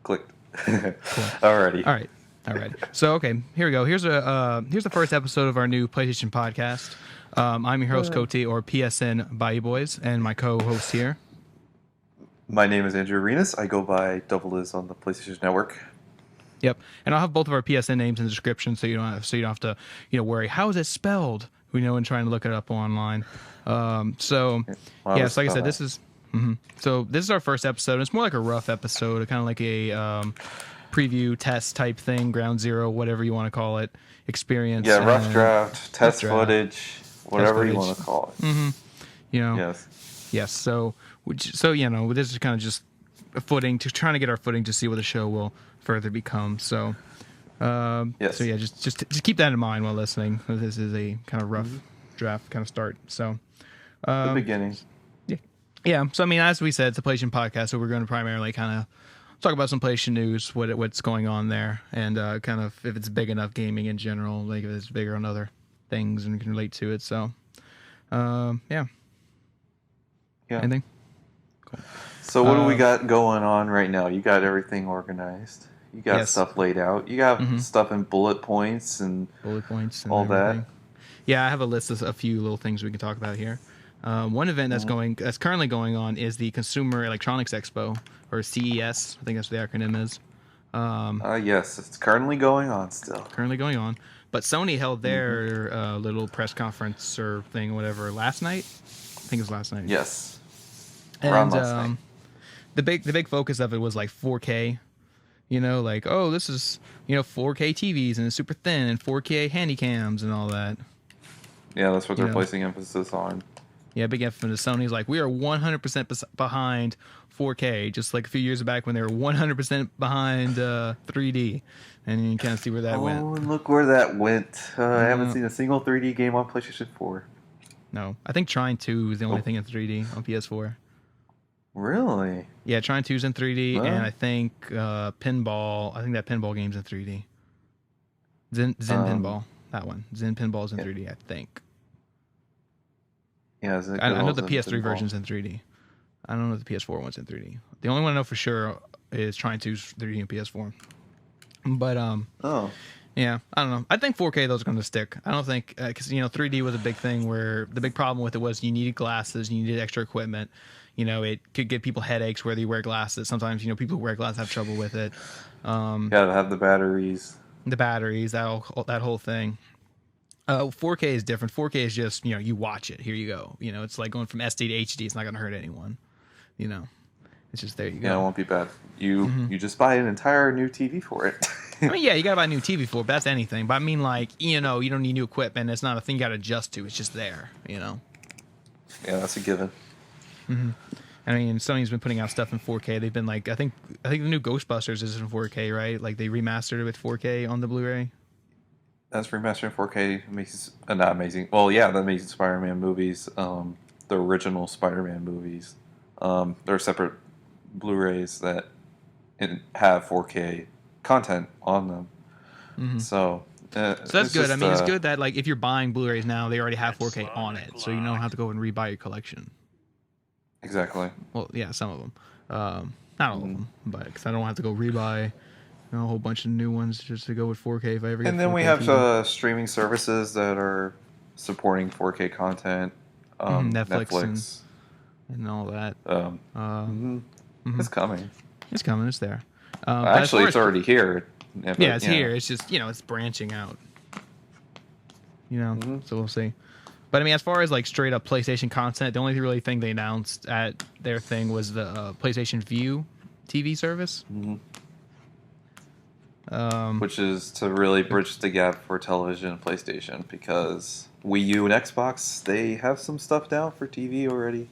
clicked. Cool. Alrighty. All right. So okay, here we go. Here's the first episode of our new PlayStation podcast. I'm your host Cote, or PSN bayouboyz, and my co-host here. My name is Andrew Arenas. I go by doubleis on the PlayStation Network. Yep, and I'll have both of our PSN names in the description, so you don't have to worry how is it spelled. We know when trying to look it up online. So like I said, this is our first episode. It's more like a rough episode, kind of like a preview test type thing, ground zero, whatever you want to call it, experience. Yeah, rough draft, test footage, whatever you want to call it. Mm-hmm. Yes. So this is kind of just a footing to trying to get our footing to see what the show will further become. So, yes. So yeah, just keep that in mind while listening. This is a kind of rough draft kind of start. So, the beginning. Yeah. So I mean, as we said, it's a PlayStation podcast, so we're going to primarily kind of talk about some PlayStation news, what's going on there, and kind of if it's big enough, gaming in general, like if it's bigger on other things and we can relate to it. So, yeah. Anything? Cool. So what do we got going on right now? You got everything organized. You got stuff laid out. You got stuff in bullet points and all that. Yeah, I have a list of a few little things we can talk about here. One event that's currently going on is the Consumer Electronics Expo, or CES. I think that's what the acronym is. Yes, it's currently going on still. But Sony held their little press conference or thing, whatever, last night. I think it was last night. Yes. And last night. The big focus of it was like 4K. Like, oh, this is 4K TVs and it's super thin and 4K handycams and all that. Yeah, that's what they're placing emphasis on. Yeah, big emphasis. Sony's like, we are 100% behind 4K, just like a few years back when they were 100% behind 3D. And you kind of see where that went. Oh, and look where that went. I haven't seen a single 3D game on PlayStation 4. No, I think Trine 2 is the only thing in 3D on PS4. Really? Yeah, Trine 2's in 3D, and I think Pinball. I think that Pinball game's in 3D. Zen Pinball, that one. Zen Pinball's in 3D, I think. Yeah, I know the PS3 version's in 3D. I don't know if the PS4 one's in 3D. The only one I know for sure is Trine 2's 3D and PS4. But yeah, I don't know. I think 4K though is going to stick. I don't think because 3D was a big thing where the big problem with it was you needed glasses, you needed extra equipment. It could give people headaches whether you wear glasses. Sometimes people who wear glasses have trouble with it. Gotta have the batteries. That whole thing. 4K is different. 4K is just you watch it. Here you go. It's like going from SD to HD. It's not going to hurt anyone. It's just there you go. Yeah, it won't be bad. You just buy an entire new TV for it. I mean, yeah, you gotta buy a new TV for it, but that's anything. But I mean, like, you don't need new equipment. It's not a thing you gotta adjust to. It's just there, Yeah, that's a given. I mean, Sony's been putting out stuff in 4K. They've been like, I think the new Ghostbusters is in 4K, right? Like they remastered it with 4K on the Blu-ray. That's remastered in 4K. Not amazing. Well, yeah, the Amazing Spider-Man movies, the original Spider-Man movies. There are separate Blu-rays that have 4K content on them. So that's good. I mean, it's good that like if you're buying Blu-rays now, they already have 4K on it, so you don't have to go and rebuy your collection. Exactly. Well, yeah, some of them. Not all of them, but because I don't have to go rebuy a whole bunch of new ones just to go with 4K if I ever get. And then 4K we have streaming services that are supporting 4K content. Netflix and all that. It's coming. It's coming. It's there. Actually, it's already here. Yeah, it's here. It's just it's branching out. So we'll see. But I mean, as far as like straight up PlayStation content, the only really thing they announced at their thing was the PlayStation Vue TV service. Which is to really bridge the gap for television and PlayStation, because Wii U and Xbox, they have some stuff down for TV already.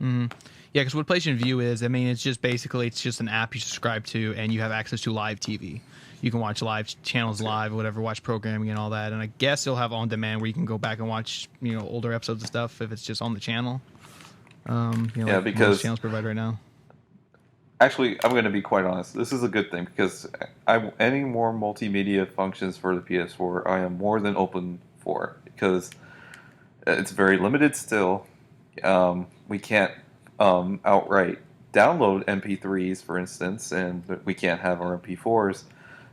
Yeah, because what PlayStation Vue is, I mean, it's just an app you subscribe to, and you have access to live TV. You can watch live channels live, whatever, watch programming and all that. And I guess you'll have on demand where you can go back and watch, older episodes of stuff if it's just on the channel. Like because most channels provide right now. Actually, I'm going to be quite honest. This is a good thing because any more multimedia functions for the PS4, I am more than open for, because it's very limited still. We can't outright download MP3s, for instance, and we can't have our MP4s.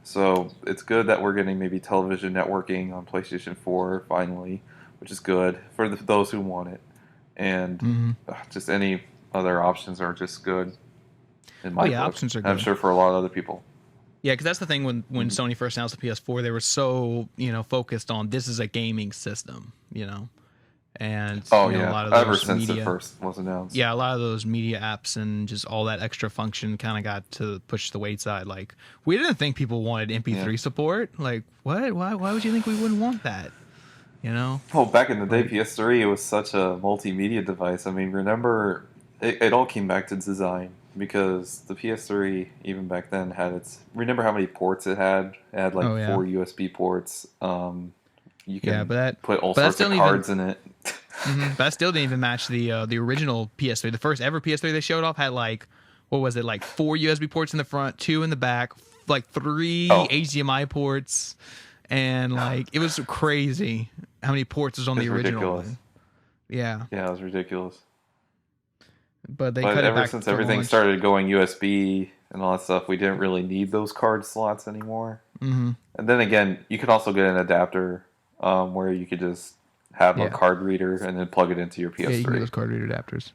So it's good that we're getting maybe television networking on PlayStation 4 finally, which is good for those who want it. And just any other options are just good in my book. Options are good. I'm sure for a lot of other people. Yeah, because that's the thing when Sony first announced the PS4, they were so focused on this is a gaming system, and a lot of those ever since media, it first was announced. Yeah, a lot of those media apps and just all that extra function kind of got to push the wayside. Like, we didn't think people wanted MP3 support. Like, what? Why would you think we wouldn't want that? Well, back in the day, PS3 it was such a multimedia device. I mean, remember it all came back to design. Because the PS3, even back then, had its... Remember how many ports it had? It had 4 USB ports. You can put all sorts of cards in it. But that still didn't even match the original PS3. The first ever PS3 they showed off had 4 USB ports in the front, 2 in the back, 3 HDMI ports, and it was crazy how many ports was on the original. Ridiculous. Yeah, it was ridiculous. But cut it ever back since everything started going USB and all that stuff, we didn't really need those card slots anymore. And then again, you could also get an adapter where you could just have a card reader and then plug it into your PS3. Yeah, you can get those card reader adapters.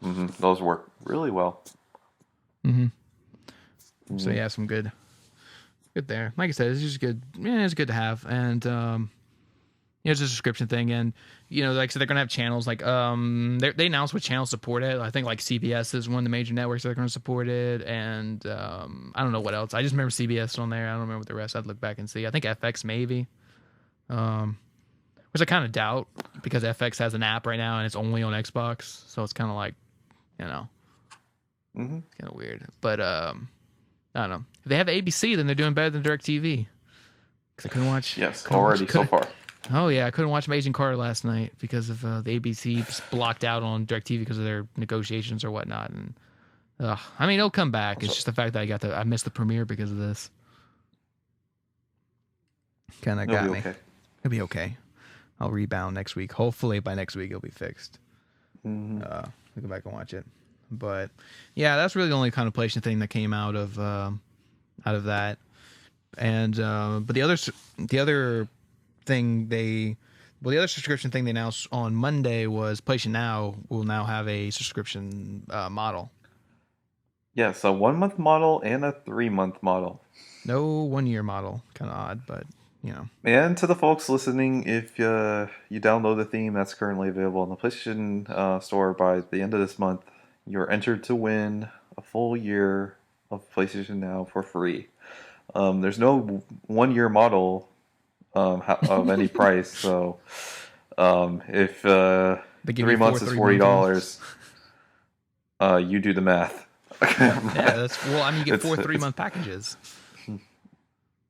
Those work really well. So yeah, some good there. Like I said, it's just good. Yeah, it's good to have, and it's a subscription thing, and like I said, they're gonna have channels. They announced what channels support it. I think CBS is one of the major networks that are gonna support it, and I don't know what else. I just remember CBS on there. I don't remember the rest. I'd look back and see. I think FX maybe, which I kind of doubt because FX has an app right now and it's only on Xbox, so it's kind of kind of weird. But I don't know. If they have ABC, then they're doing better than DirecTV. Because I couldn't watch. Yes, already so far. Oh, yeah. I couldn't watch Agent Carter last night because of the ABC blocked out on DirecTV because of their negotiations or whatnot. And I mean, it'll come back. It's just the fact that I missed the premiere because of this. Kind of got me. Okay. It'll be okay. I'll rebound next week. Hopefully by next week it'll be fixed. We'll go back and watch it. But yeah, that's really the only contemplation thing that came out of that. And but the other subscription thing they announced on Monday was PlayStation Now will now have a subscription model. Yes, a 1-month model and a 3-month model. No 1-year model. Kind of odd, but And to the folks listening, if you download the theme that's currently available on the PlayStation Store by the end of this month, you're entered to win a full year of PlayStation Now for free. There's no 1-year model of any price, so if 3 months is $40, you do the math. Yeah, you get 4 3-month packages.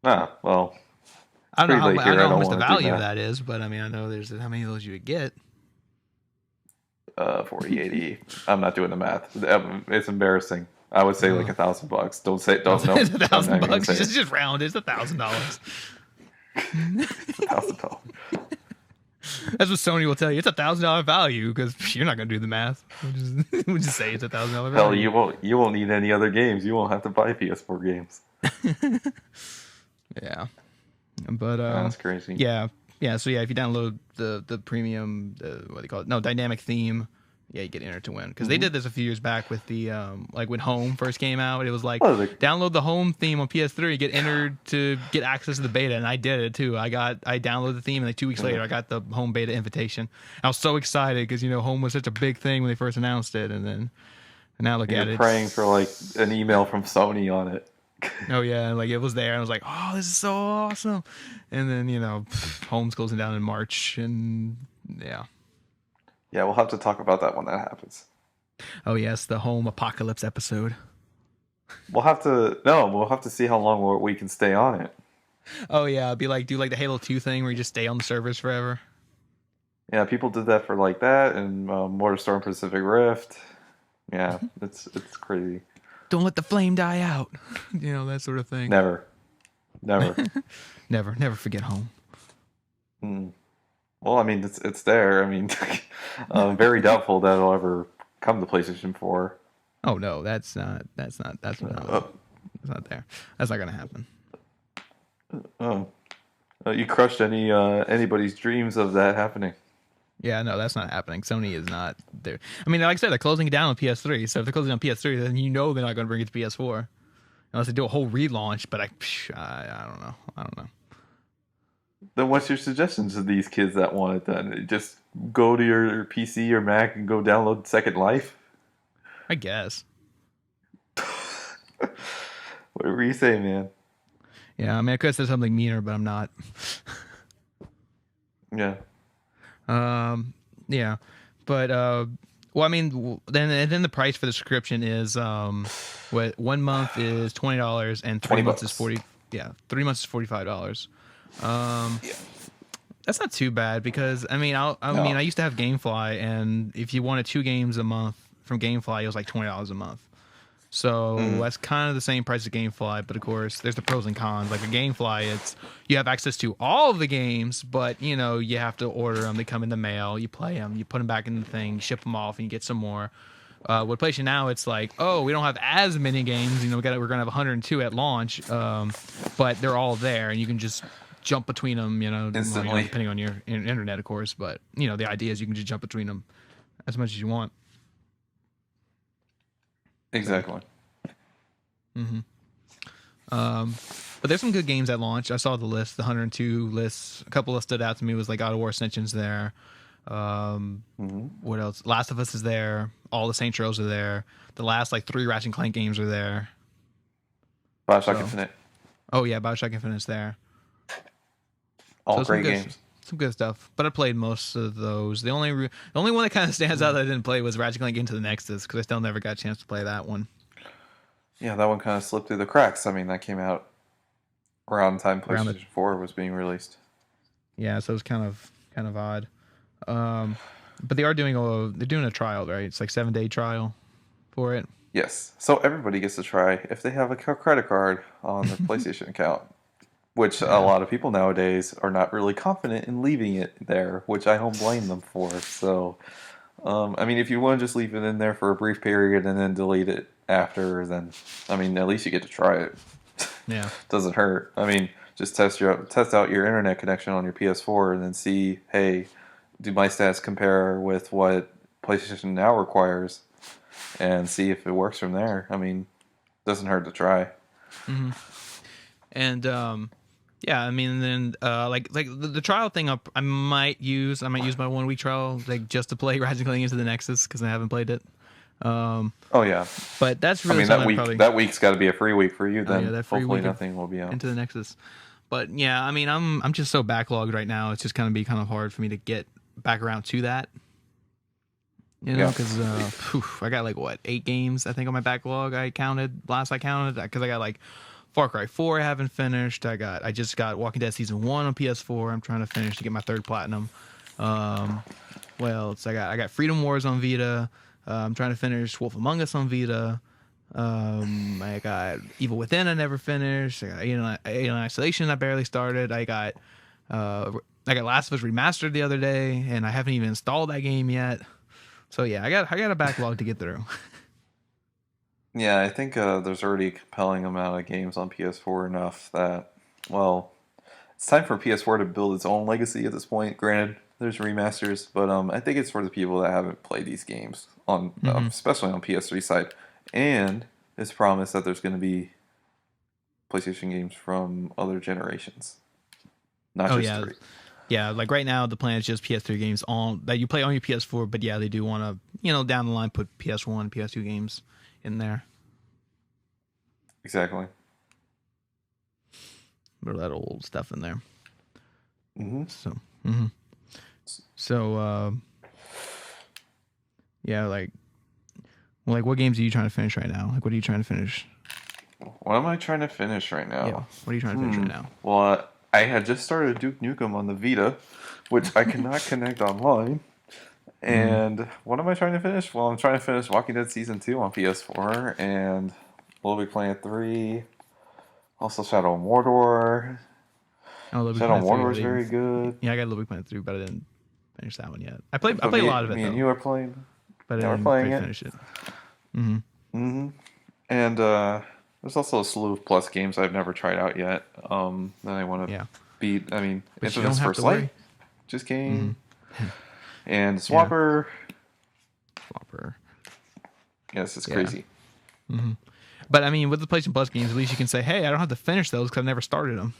Well, I don't know how much the value of that is, but I mean, I know there's how many of those you would get. 40, 80. I'm not doing the math. It's embarrassing. I would say $1,000. Don't say. Don't know. It's $1,000. Just round. It's $1,000. It's $1,000. That's what Sony will tell you. It's $1,000 value because you're not going to do the math. We'll just say it's $1,000 value. Hell, you won't need any other games. You won't have to buy PS4 games. Yeah, but that's crazy. Yeah. So yeah, if you download the premium, what do you call it? No, dynamic theme. Yeah, you get entered to win because they did this a few years back with the when Home first came out. It was download the Home theme on PS3, get entered to get access to the beta, and I did it too. I downloaded the theme, and 2 weeks later, I got the Home beta invitation. I was so excited because Home was such a big thing when they first announced it, and now look at it. Praying for an email from Sony on it. Oh yeah, it was there. I was like, oh, this is so awesome. And then Home's closing down in March, and yeah. Yeah, we'll have to talk about that when that happens. Oh yes, the Home apocalypse episode. We'll have to see how long we can stay on it. Oh yeah, do the Halo 2 thing where you just stay on the servers forever. Yeah, people did that for that and Motorstorm Pacific Rift. Yeah, it's crazy. Don't let the flame die out. That sort of thing. Never. Never forget Home. Well, I mean, it's there. I mean, very doubtful that it'll ever come to PlayStation 4. Oh no, that's not there. That's not gonna happen. Oh, you crushed anybody's dreams of that happening. Yeah, no, that's not happening. Sony is not there. I mean, like I said, they're closing it down on PS3. So if they're closing down PS3, then you know they're not going to bring it to PS4 unless they do a whole relaunch. But I don't know. I don't know. Then what's your suggestion to these kids that want it done? Just go to your PC or Mac and go download Second Life? I guess. What were you saying, man? Yeah, I mean, I could have said something meaner, but I'm not. Yeah. Yeah, but well, I mean, then the price for the subscription is 1 month is $20 and 3 months is 40. Yeah, 3 months is $45. Yeah. That's not too bad because I mean, I used to have GameFly, and if you wanted 2 games a month from GameFly, it was like $20 a month. So that's kind of the same price as GameFly, but of course, there's the pros and cons. Like a GameFly, it's you have access to all of the games, but you know you have to order them. They come in the mail. You play them. You put them back in the thing. You ship them off, and you get some more. With PlayStation Now, it's like, oh, we don't have as many games. You know, we're gonna have 102 at launch, but they're all there, and you can just jump between them. You know, instantly, depending on your internet, of course. But you know, the idea is you can just jump between them as much as you want. Exactly. Mm-hmm. But there's some good games at launch. I saw the list, the 102 lists. A couple that stood out to me was like God of War Ascension's there. What else? Last of Us is there. All the Saints Rows are there. The last like 3 Ratchet and Clank games are there. BioShock Infinite. Oh yeah, BioShock Infinite's there. All great games. Some good stuff, but I played most of those. The only one that kind of stands out that I didn't play was Ratchet and Clank Into the Nexus because I still never got a chance to play that one. Yeah, that one kind of slipped through the cracks. I mean, that came out around the time PlayStation 4 was being released. Yeah, so it was kind of odd. But they are doing a trial, right? It's like 7-day trial for it. Yes, so everybody gets to try if they have a credit card on their PlayStation account. Which a lot of people nowadays are not really confident in leaving it there, which I don't blame them for. So, I mean, if you want to just leave it in there for a brief period and then delete it after, then, I mean, at least you get to try it. Yeah. Doesn't hurt. I mean, just test out your internet connection on your PS4 and then see, hey, do my stats compare with what PlayStation Now requires? And see if it works from there. I mean, doesn't hurt to try. Mm-hmm. And, yeah, I mean, then like the trial thing, I might use my 1 week trial like just to play Ratchet and Clank Into the Nexus because I haven't played it. Oh yeah, but that's really that week's got to be a free week for you. Then hopefully nothing will be out Into the Nexus. But yeah, I mean, I'm just so backlogged right now. It's just gonna be kind of hard for me to get back around to that. You know, because I got like 8 games I think on my backlog. I counted because I got like Far Cry 4 I haven't finished. I just got Walking Dead Season 1 on PS4. I'm trying to finish to get my 3rd platinum. What else? I got Freedom Wars on Vita. I'm trying to finish Wolf Among Us on Vita. I got Evil Within I never finished. I got Alien Isolation I barely started. I got Last of Us Remastered the other day, and I haven't even installed that game yet. So yeah, I got a backlog to get through. Yeah, I think there's already a compelling amount of games on PS4 enough that, well, it's time for PS4 to build its own legacy at this point. Granted, there's remasters, but I think it's for the people that haven't played these games, on especially on PS3 side. And it's promised that there's going to be PlayStation games from other generations, not just 3. Yeah, like right now the plan is just PS3 games that you play on your PS4, but yeah, they do want to, down the line put PS1, PS2 games in there. Exactly. Put that old stuff in there. Mm-hmm. So, yeah, like what games are you trying to finish right now? Like, what are you trying to finish? What am I trying to finish right now? Yeah, what are you trying to finish right now? Well, I had just started Duke Nukem on the Vita, which I cannot connect online. And what am I trying to finish? Well, I'm trying to finish Walking Dead Season 2 on PS4 and Little Big Planet 3. Also Shadow of Mordor. Shadow of Mordor is very good. Yeah, I got Little Big Planet 3, but I didn't finish that one yet. I played a lot of it, Me and you are playing. But I didn't finish it. Mm-hmm. Mm-hmm. And there's also a slew of Plus games I've never tried out yet. That I want to Yeah, beat. I mean, but you don't Infamous have First to Light worry. just Mm-hmm. came, and Yeah, Swapper. Flopper. Yes, it's Yeah. crazy. Mm-hmm. But I mean, with the PlayStation Plus games, at least you can say, "Hey, I don't have to finish those because I never started them."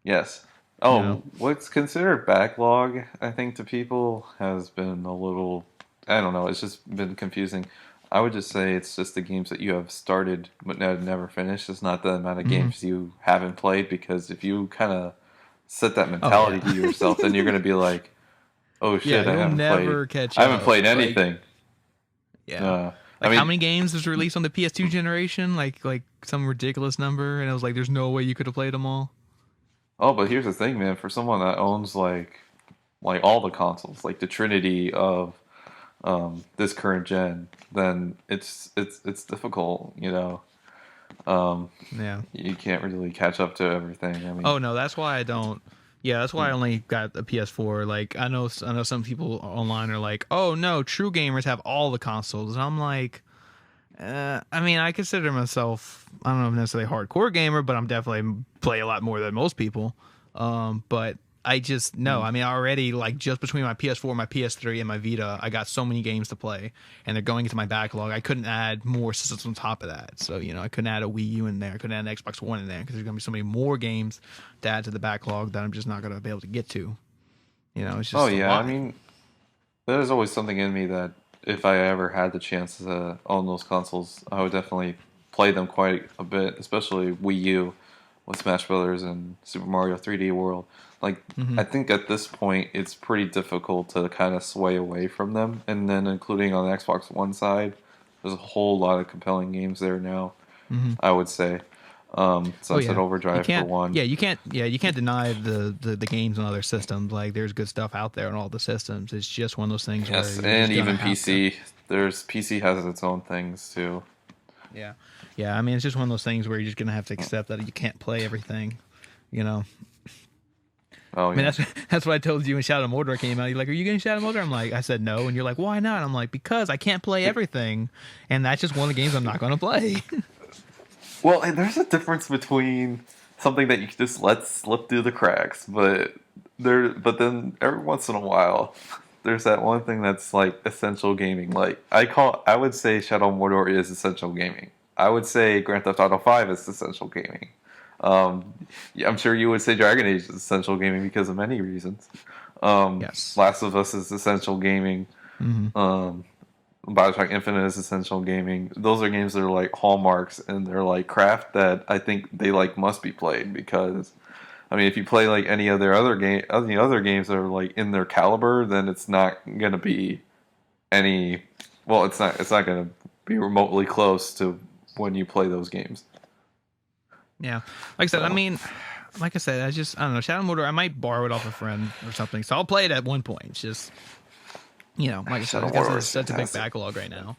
Yes. You know? Oh, what's considered backlog, I think, to people has been a little. I don't know. It's just been confusing. I would just say it's just the games that you have started but never finished. It's not the amount of Mm-hmm. games you haven't played, because if you kind of set that Oh mentality yeah. to yourself, then you're going to be like, "Oh Yeah, shit, you'll never catch I haven't up. played Like, anything." yeah. I Like how mean, many games was released on the PS2 generation? Like some ridiculous number, and I was like, "There's no way you could have played them all." oh, but here's the thing, man. For someone that owns like all the consoles, like the trinity of this current gen, then it's difficult. Yeah. You can't really catch up to everything. I mean, Oh no, that's why I don't. Yeah, that's why I only got a PS4. Like I know some people online are like, "Oh no, true gamers have all the consoles," and I'm like, I mean, I consider myself, I don't know if necessarily a hardcore gamer, but I'm definitely play a lot more than most people. But I just no, I mean, I already like just between my PS4, my PS3, and my Vita, I got so many games to play, and they're going into my backlog. I couldn't add more systems on top of that, so I couldn't add a Wii U in there, I couldn't add an Xbox One in there because there's gonna be so many more games to add to the backlog that I'm just not gonna be able to get to. It's oh just a yeah, I lot. mean, there's always something in me that if I ever had the chance to own those consoles, I would definitely play them quite a bit, especially Wii U with Smash Brothers and Super Mario 3D World. Like, Hmm. I think at this point it's pretty difficult to kind of sway away from them. And then, including on the Xbox One side, there's a whole lot of compelling games there now, Hmm. I would say. Oh Sunset yeah, you Overdrive for can't. one. Yeah, you can't. Yeah, you can't deny the games on other systems. Like there's good stuff out there on all the systems. It's just one of those things where Yes, you're and just gonna even have to. PC. There's PC has its own things too. Yeah, yeah. I mean, it's just one of those things where you're just gonna have to accept that you can't play everything. You know. Oh I mean, yeah. that's what I told you when Shadow Mordor came out. You're like, "Are you getting Shadow Mordor?" I'm like, I said no, and you're like, "Why not?" I'm like, "Because I can't play everything, and that's just one of the games I'm not gonna play." Well, and there's a difference between something that you can just let slip through the cracks, but then every once in a while, there's that one thing that's like essential gaming. Like I would say Shadow Mordor is essential gaming. I would say Grand Theft Auto 5 is essential gaming. Yeah, I'm sure you would say Dragon Age is essential gaming because of many reasons. Yes. Last of Us is essential gaming. Hmm. Um, Bioshock Infinite is essential gaming. Those are games that are like hallmarks and they're like craft that I think they like must be played, because I mean if you play like any other games that are like in their caliber, then it's not gonna be any well it's not gonna be remotely close to when you play those games. Yeah. Like I said, I So mean, like I said, I don't know. Shadow Mordor, I might borrow it off a friend or something. So I'll play it at one point. It's just, like I said, Shadow because Warrior it's is such a big fantastic. backlog right now.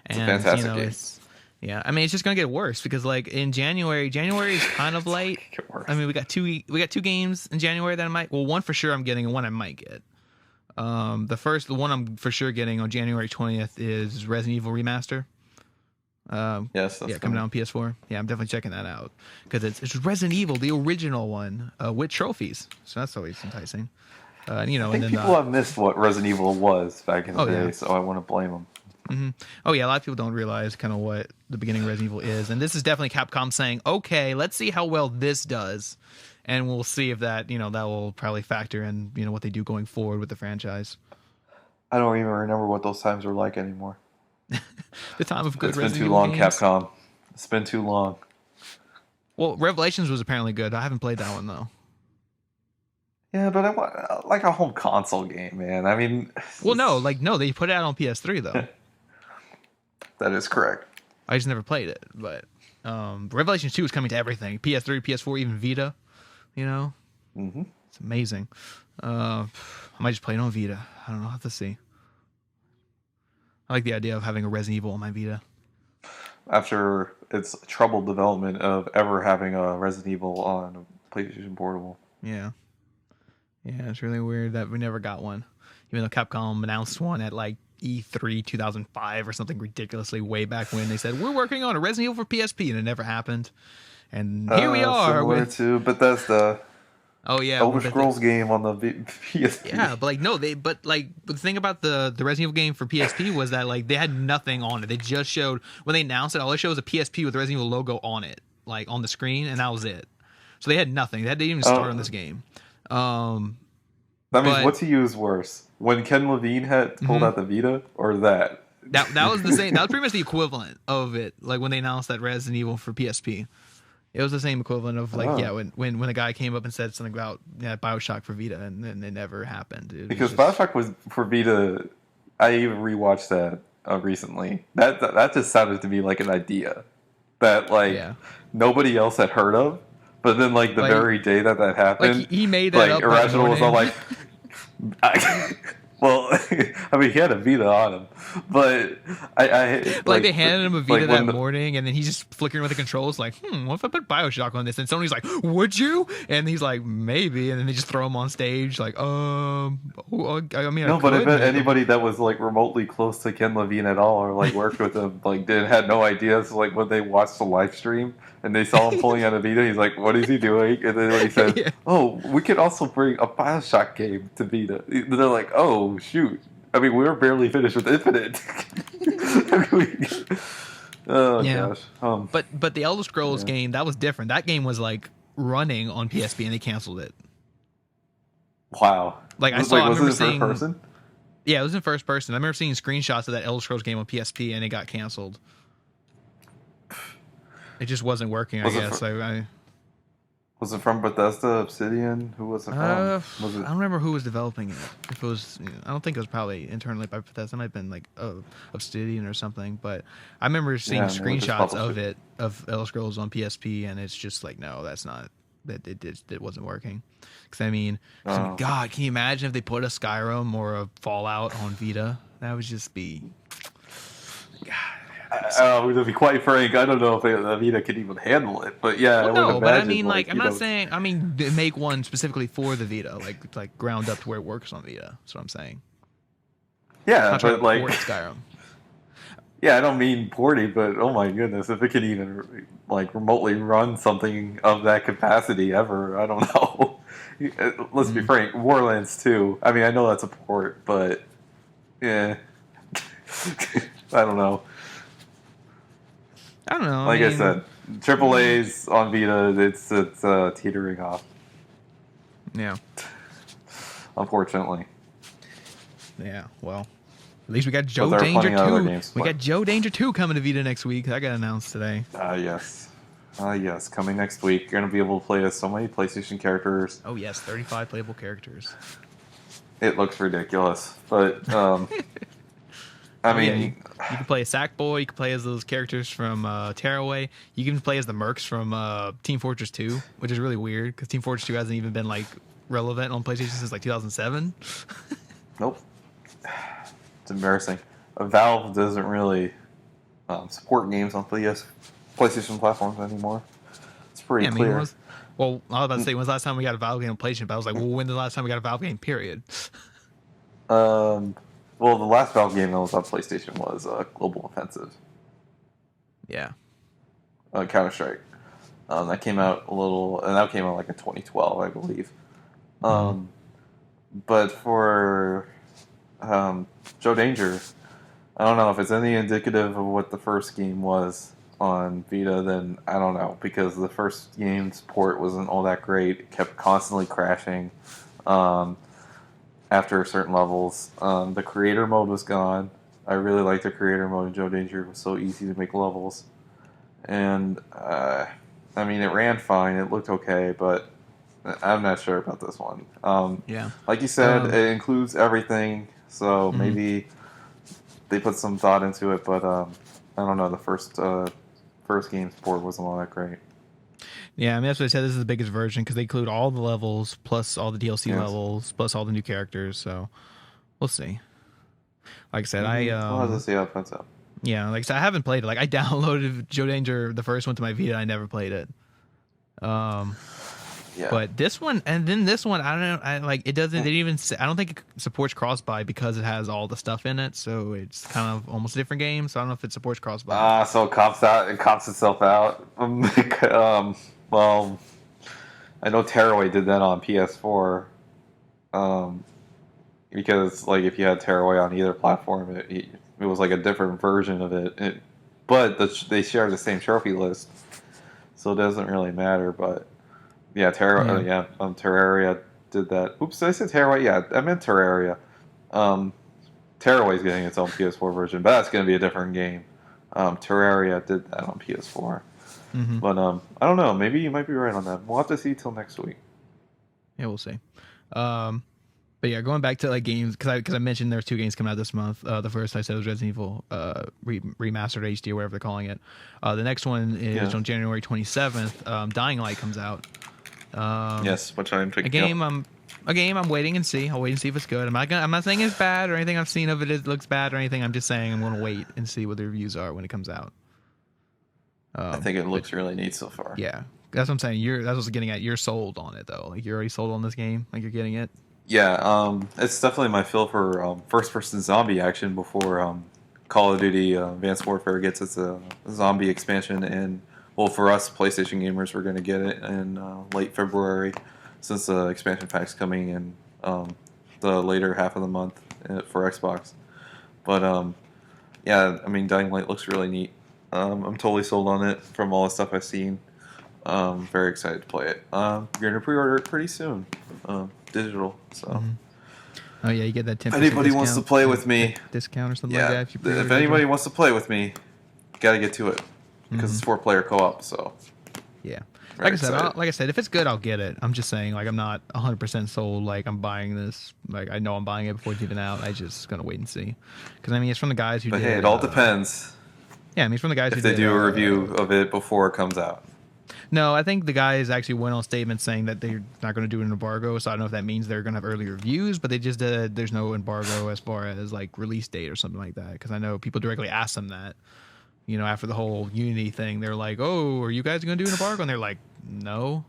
It's a And, fantastic game. yeah, I mean, it's just going to get worse because like in January is kind of light. Get I worse. mean, we got two games in January that I might, well, one for sure I'm getting and one I might get. The one I'm for sure getting on January 20th is Resident Evil Remaster. Yes, that's Yeah, coming coming. out on PS4. Yeah, I'm definitely checking that out because it's Resident Evil, the original one, with trophies. So that's always enticing. I And think then people have missed what Resident Evil was back in the oh yeah, day, so I wouldn't blame them. oh yeah, a lot of people don't realize kind of what the beginning of Resident Evil is, and this is definitely Capcom saying, okay, let's see how well this does, and we'll see if that that will probably factor in what they do going forward with the franchise. I don't even remember what those times were like anymore. The time of good It's been Resident too Evil long, games. Capcom. It's been too long. Well, Revelations was apparently good. I haven't played that one though. Yeah, but I want like a home console game, man. I mean, Well, no, they put it out on PS3 though. that is correct. I just never played it, but Revelations 2 is coming to everything. PS3, PS4, even Vita. Hmm. It's amazing. I might just play it on Vita. I don't know. I'll have to see. I like the idea of having a Resident Evil on my Vita. After its troubled development of ever having a Resident Evil on a PlayStation Portable. Yeah. Yeah, it's really weird that we never got one. Even though Capcom announced one at like E3 2005 or something ridiculously way back when they said we're working on a Resident Evil for PSP, and it never happened. And here we are. Similar to Bethesda. Oh yeah, Elder Scrolls game on the PSP. Yeah, but the thing about the Resident Evil game for PSP was that like they had nothing on it. They just showed when they announced it, all they showed was a PSP with the Resident Evil logo on it, like on the screen, and that was it. So they had nothing. They didn't even start on this game. That means what to use worse? When Ken Levine had pulled out the Vita, or that? That was the same. That was pretty much the equivalent of it. Like when they announced that Resident Evil for PSP, it was the same equivalent of like when a guy came up and said something about BioShock for Vita, and then it never happened. Because BioShock was for Vita. I even rewatched that recently. That just sounded to me like an idea that nobody else had heard of. But then, like, the very day that happened... Like, he made that up Irrational was all like... well, I mean, he had a Vita on him. But they handed him a Vita that morning, and then he's just flickering with the controls like, what if I put BioShock on this? And Sony's like, would you? And he's like, maybe. And then they just throw him on stage like, I mean, no, but I bet anybody that was, like, remotely close to Ken Levine at all or, like, worked with him, like, had no idea. So, like, when they watched the live stream... And they saw him pulling out a Vita. He's like, "What is he doing?" And then he said, "Oh, we could also bring a BioShock game to Vita." And they're like, "Oh, shoot! I mean, we were barely finished with Infinite." Gosh. But the Elder Scrolls game, that was different. That game was like running on PSP, and they canceled it. Wow! Like was it in first person? Yeah, it was in first person. I remember seeing screenshots of that Elder Scrolls game on PSP, and it got canceled. It just wasn't working, I guess. Was it from Bethesda, Obsidian? Who was it from? I don't remember who was developing it. If it was, I don't think it was probably internally by Bethesda. It might have been like Obsidian or something. But I remember seeing screenshots of it, of Elder Scrolls on PSP, and it's just like, no, that's not. It wasn't working. Because I mean, God, can you imagine if they put a Skyrim or a Fallout on Vita? That would just be. God. To be quite frank, I don't know if the Vita could even handle it, but yeah, well, no. But I mean, like, I'm not saying. I mean, make one specifically for the Vita, like ground up to where it works on Vita. That's what I'm saying. Yeah, but like Skyrim. Yeah, I don't mean porty, but oh my goodness, if it could even like remotely run something of that capacity ever, I don't know. Let's be frank, Warlands 2. I mean, I know that's a port, but yeah, I don't know. Like I said, AAA's on Vita, it's teetering off. Yeah. Unfortunately. Yeah. Well, at least we got Joe Danger 2. We got Joe Danger 2 coming to Vita next week. That got announced today. Yes. Yes, coming next week. You're going to be able to play as so many PlayStation characters. Oh yes, 35 playable characters. It looks ridiculous, but I mean, you can play as Sackboy. You can play as those characters from Tearaway. You can play as the mercs from Team Fortress 2, which is really weird because Team Fortress 2 hasn't even been like relevant on PlayStation since like 2007. Nope. It's embarrassing. Valve doesn't really support games on PlayStation platforms anymore. It's pretty clear. I was about to say, when's the last time we got a Valve game on PlayStation? But I was like, well, when's the last time we got a Valve game, period? Well, the last Valve game that was on PlayStation was Global Offensive. Yeah. Counter-Strike. That came out like in 2012, I believe. But for Joe Danger, I don't know if it's any indicative of what the first game was on Vita, then I don't know, because the first game's port wasn't all that great. It kept constantly crashing. After certain levels, the creator mode was gone. I really liked the creator mode in Joe Danger. It was so easy to make levels. And, I mean, it ran fine. It looked okay, but I'm not sure about this one. Like you said, it includes everything, so maybe they put some thought into it, but I don't know. The first game's port wasn't all that great. Yeah, I mean, that's what I said. This is the biggest version because they include all the levels, plus all the DLC levels, plus all the new characters. So we'll see. Like I said, we'll have to see how it puts out. Yeah, like I said, I haven't played it. Like I downloaded Joe Danger, the first one, to my Vita. I never played it. Yeah. But this one, and then this one, I don't know. I like it doesn't. They didn't even. I don't think it supports cross-buy because it has all the stuff in it. So it's kind of almost a different game. So I don't know if it supports cross-buy. So it cops out. It cops itself out. Well, I know Tearaway did that on PS4. Because like if you had Tearaway on either platform, it was like a different version of it. But they share the same trophy list, so it doesn't really matter. But yeah, Terraria did that. Oops, did I say Terraria? Yeah, I meant Terraria. Tearaway's getting its own PS4 version, but that's going to be a different game. Terraria did that on PS4. Mm-hmm. But I don't know. Maybe you might be right on that. We'll have to see till next week. Yeah, we'll see. But yeah, going back to like games, because I mentioned there's 2 games coming out this month. The first I said was Resident Evil remastered HD or whatever they're calling it. The next one is on January 27th. Dying Light comes out. Yes, which I'm picking a game I'm waiting and see. I'll wait and see if it's good. I'm not saying it's bad or anything. I've seen of it looks bad or anything. I'm just saying I'm going to wait and see what the reviews are when it comes out. I think it looks really neat so far. Yeah, that's what I'm saying. That's what I was getting at. You're sold on it though. Like you're already sold on this game. Like you're getting it. Yeah, it's definitely my feel for first-person zombie action before Call of Duty Advanced Warfare gets its zombie expansion. And well, for us PlayStation gamers, we're going to get it in late February, since the expansion pack's coming in the later half of the month for Xbox. But yeah, I mean, Dying Light looks really neat. I'm totally sold on it from all the stuff I've seen. Very excited to play it. You're going to pre-order it pretty soon. Digital, so. Mm-hmm. Oh yeah, you get that 10%. If anybody wants to play with me, discount or something like that. If anybody wants to play with me, got to get to it because it's 4-player co-op. So yeah, like I said, if it's good, I'll get it. I'm just saying, like I'm not 100% sold. Like I'm buying this. Like I know I'm buying it before it's even out. I just gonna wait and see because I mean it's from the guys who. But did, hey, it all depends. Yeah, I mean it's from the guys if who they did, do a review of it before it comes out. No, I think the guys actually went on statements saying that they're not going to do an embargo. So I don't know if that means they're going to have early reviews, but they just did. There's no embargo as far as like release date or something like that. Because I know people directly asked them that, you know, after the whole Unity thing, they're like, "Oh, are you guys going to do an embargo?" And they're like, "No."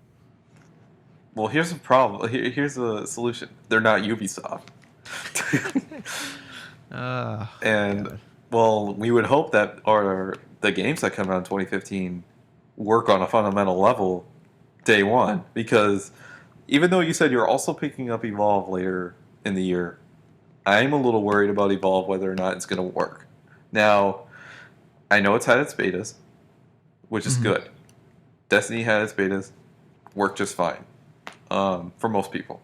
Well, here's the problem. Here's the solution. They're not Ubisoft. And God. Well, we would hope that the games that come out in 2015. Work on a fundamental level day one, because even though you said you're also picking up Evolve later in the year, I'm a little worried about Evolve, whether or not it's going to work. Now, I know it's had its betas, which is good. Destiny had its betas, worked just fine for most people.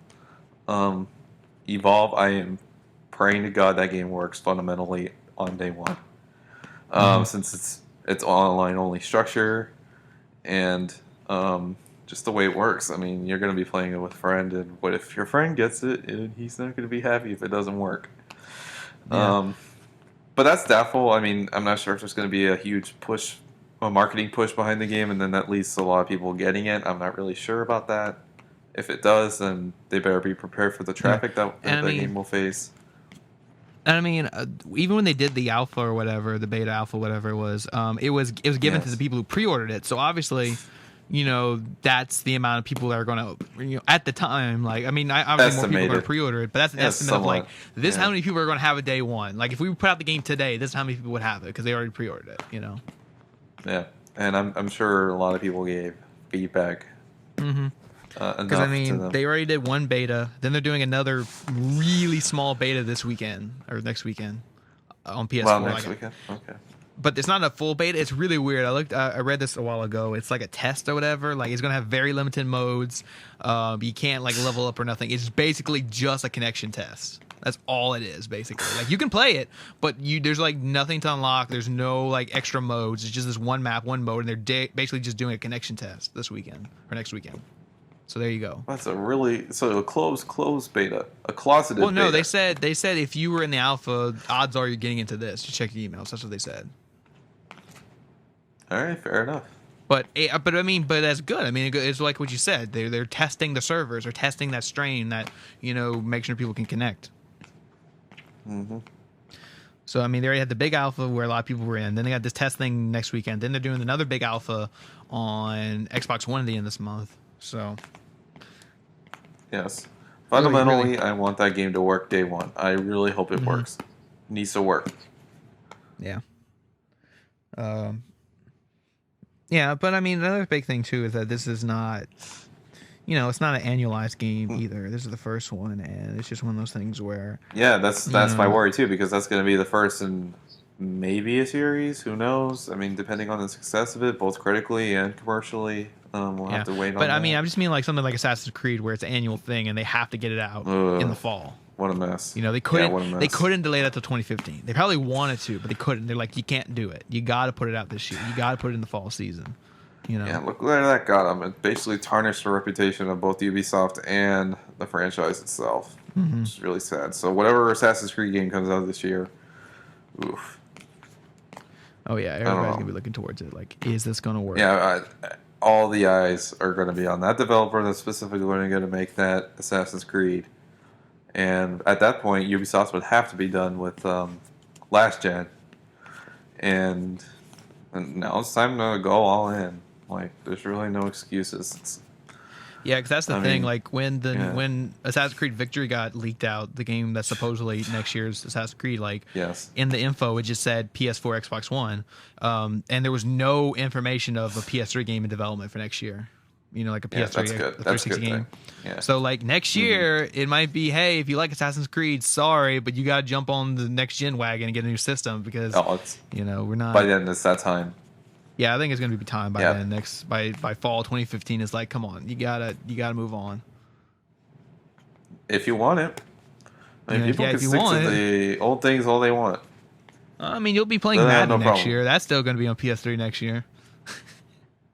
Evolve, I am praying to God that game works fundamentally on day one, since it's online only structure. And just the way it works. I mean, you're going to be playing it with a friend, and what if your friend gets it and he's not going to be happy if it doesn't work? Yeah. But that's doubtful. I mean, I'm not sure if there's going to be a huge push, a marketing push behind the game, and then that leads to a lot of people getting it. I'm not really sure about that. If it does, then they better be prepared for the traffic that the game will face. And I mean, even when they did the alpha or whatever, the beta alpha, whatever it was given to the people who pre-ordered it. So obviously, you know, that's the amount of people that are going to, you know, at the time. Like, I mean, obviously more people are going to pre-order it, but that's an estimate of like this: how many people are going to have a day one? Like, if we put out the game today, this is how many people would have it because they already pre-ordered it. You know. Yeah, and I'm sure a lot of people gave feedback. Mm-hmm. Because I mean, they already did one beta. Then they're doing another really small beta this weekend or next weekend on PS4. Wow, next weekend. Okay. But it's not a full beta. It's really weird. I read this a while ago. It's like a test or whatever. Like it's gonna have very limited modes. You can't like level up or nothing. It's basically just a connection test. That's all it is, basically. Like you can play it, but there's like nothing to unlock. There's no like extra modes. It's just this one map, one mode, and they're basically just doing a connection test this weekend or next weekend. So there you go. That's a closed beta, a closeted beta. Well, no, they said if you were in the alpha, odds are you're getting into this. Just check your emails. That's what they said. All right, fair enough. But I mean, that's good. I mean, it's like what you said. They're testing the servers or testing that strain that, you know, make sure people can connect. Mm-hmm. So I mean, they already had the big alpha where a lot of people were in. Then they got this test thing next weekend. Then they're doing another big alpha on Xbox One at the end of this month. So Yes. Fundamentally, really, I want that game to work day one. I really hope it works. It needs to work. Yeah. Yeah, but I mean, another big thing too is that this is not, it's not an annualized game either. This is the first one, and it's just one of those things where. Yeah, that's my worry too, because that's going to be the first in maybe a series. Who knows? I mean, depending on the success of it, both critically and commercially, we'll have to wait on. But I mean, I just mean like something like Assassin's Creed, where it's an annual thing, and they have to get it out in the fall. What a mess! They couldn't. They couldn't delay that till 2015. They probably wanted to, but they couldn't. They're like, you can't do it. You got to put it out this year. You got to put it in the fall season. Yeah, look where that got them. It basically tarnished the reputation of both Ubisoft and the franchise itself, which is really sad. So whatever Assassin's Creed game comes out this year, oof. Oh yeah, everybody's gonna be looking towards it. Like, is this gonna work? Yeah, all the eyes are going to be on that developer that's specifically going to make that Assassin's Creed. And at that point, Ubisoft would have to be done with last gen, and now it's time to go all in. Like, there's really no excuses. Yeah, because that's the thing. Like when Assassin's Creed Victory got leaked out, the game that's supposedly next year's Assassin's Creed, in the info it just said PS4, Xbox One, and there was no information of a PS3 game in development for next year. Like a PS3, a 360 game. Yeah. So next year, it might be, hey, if you like Assassin's Creed, sorry, but you got to jump on the next gen wagon and get a new system because we're not. By then, it's that time. Yeah, I think it's going to be time by then. By fall 2015 is come on, you gotta move on. If you want it, people can stick to the old things all they want. I mean, you'll be playing Madden next year. That's still going to be on PS3 next year.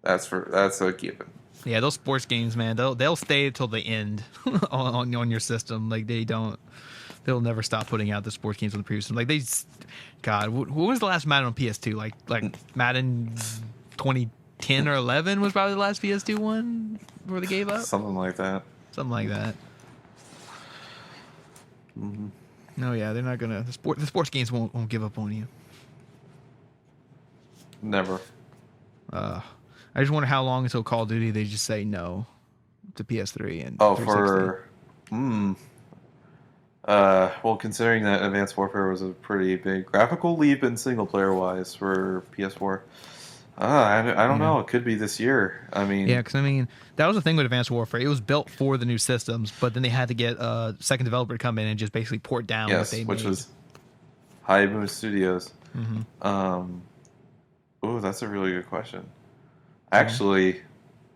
That's a given. Yeah, those sports games, man, they'll stay till the end on your system. They'll never stop putting out the sports games on the previous system. God, what was the last Madden on PS2? Like Madden 2010 or 11 was probably the last PS2 one before they gave up. Something like that. No, yeah, they're not gonna. The sports games won't give up on you. Never. I just wonder how long until Call of Duty they just say no to PS3 and 360. Well, considering that Advanced Warfare was a pretty big graphical leap in single player wise for PS4, I don't know. It could be this year. I mean, because that was the thing with Advanced Warfare. It was built for the new systems, but then they had to get a second developer to come in and just basically port down what they made. Which was Hayabusa Studios. Oh, that's a really good question. Actually,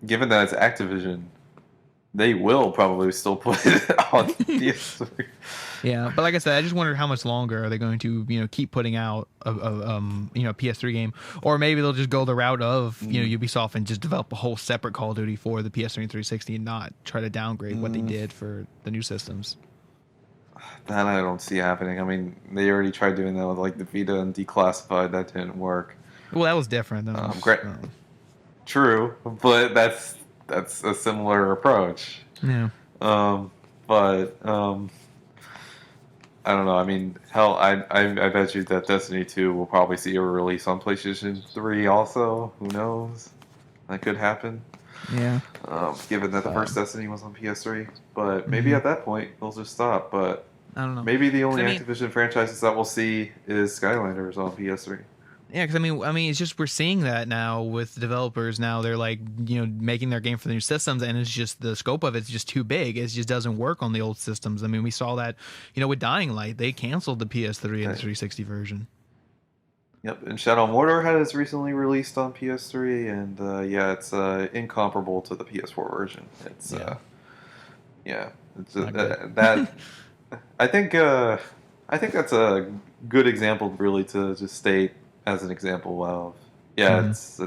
given that it's Activision, they will probably still put it on PS3. Yeah, but like I said, I just wonder how much longer are they going to, keep putting out a PS3 game, or maybe they'll just go the route of Ubisoft and just develop a whole separate Call of Duty for the PS3 and 360 and not try to downgrade what they did for the new systems. That I don't see happening. I mean, they already tried doing that with the Vita and Declassified. That didn't work. Well, that was different though. Great. True, but that's a similar approach. Yeah. But I don't know. I mean, hell, I bet you that Destiny 2 will probably see a release on PlayStation 3 also. Who knows? That could happen. Yeah. Given that the first Destiny was on PS3. But maybe at that point, they'll just stop. But I don't know. Maybe the only Activision franchises that we'll see is Skylanders on PS3. Yeah, because I mean, it's just we're seeing that now with developers. Now they're making their game for the new systems, and it's just the scope of it's just too big. It just doesn't work on the old systems. I mean, we saw that, with Dying Light, they canceled the PS3 and the 360 version. Yep, and Shadow of Mordor has recently released on PS3, and it's incomparable to the PS4 version. It's it's that. I think that's a good example, really, to just state. As an example of, it's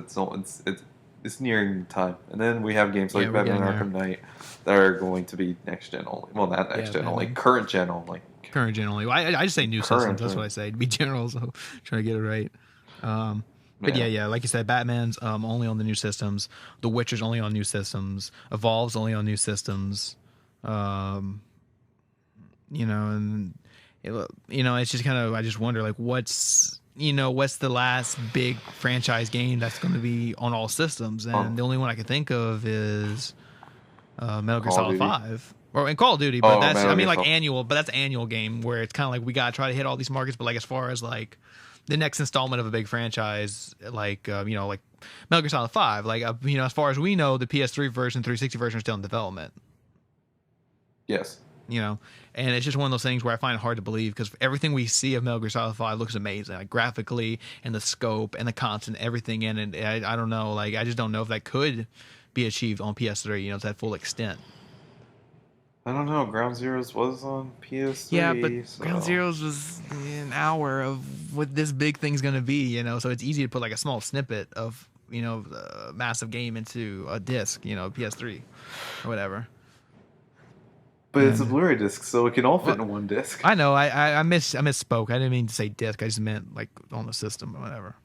nearing time, and then we have games like Batman Arkham Knight that are going to be next gen only. Well, not next gen only, current gen only. Current gen only. I just say new systems. That's what I say. To be general, so trying to get it right. But like you said, Batman's only on the new systems. The Witcher's only on new systems. Evolve's only on new systems. And it's just kind of I just wonder what's the last big franchise game that's going to be on all systems? And the only one I can think of is Metal Gear Solid 5. Or in Call of Duty, but that's Metal I mean Gear like Solid. annual, but that's annual game where it's kind of like we gotta try to hit all these markets. But like as far as like the next installment of a big franchise, like like Metal Gear Solid 5, like as far as we know, the PS3 version, 360 version are still in development. Yes. And it's just one of those things where I find it hard to believe because everything we see of Metal Gear Solid 5 looks amazing, like graphically and the scope and the content, everything in it. I don't know, like I just don't know if that could be achieved on PS3, to that full extent. I don't know. Ground Zeroes was on PS3. Yeah, but so. Ground Zeroes was an hour of what this big thing's gonna be, so it's easy to put like a small snippet of the massive game into a disc, PS3 or whatever. But it's a Blu-ray disc, so it can all fit in one disc. I know. I misspoke. I didn't mean to say disc. I just meant like on the system or whatever.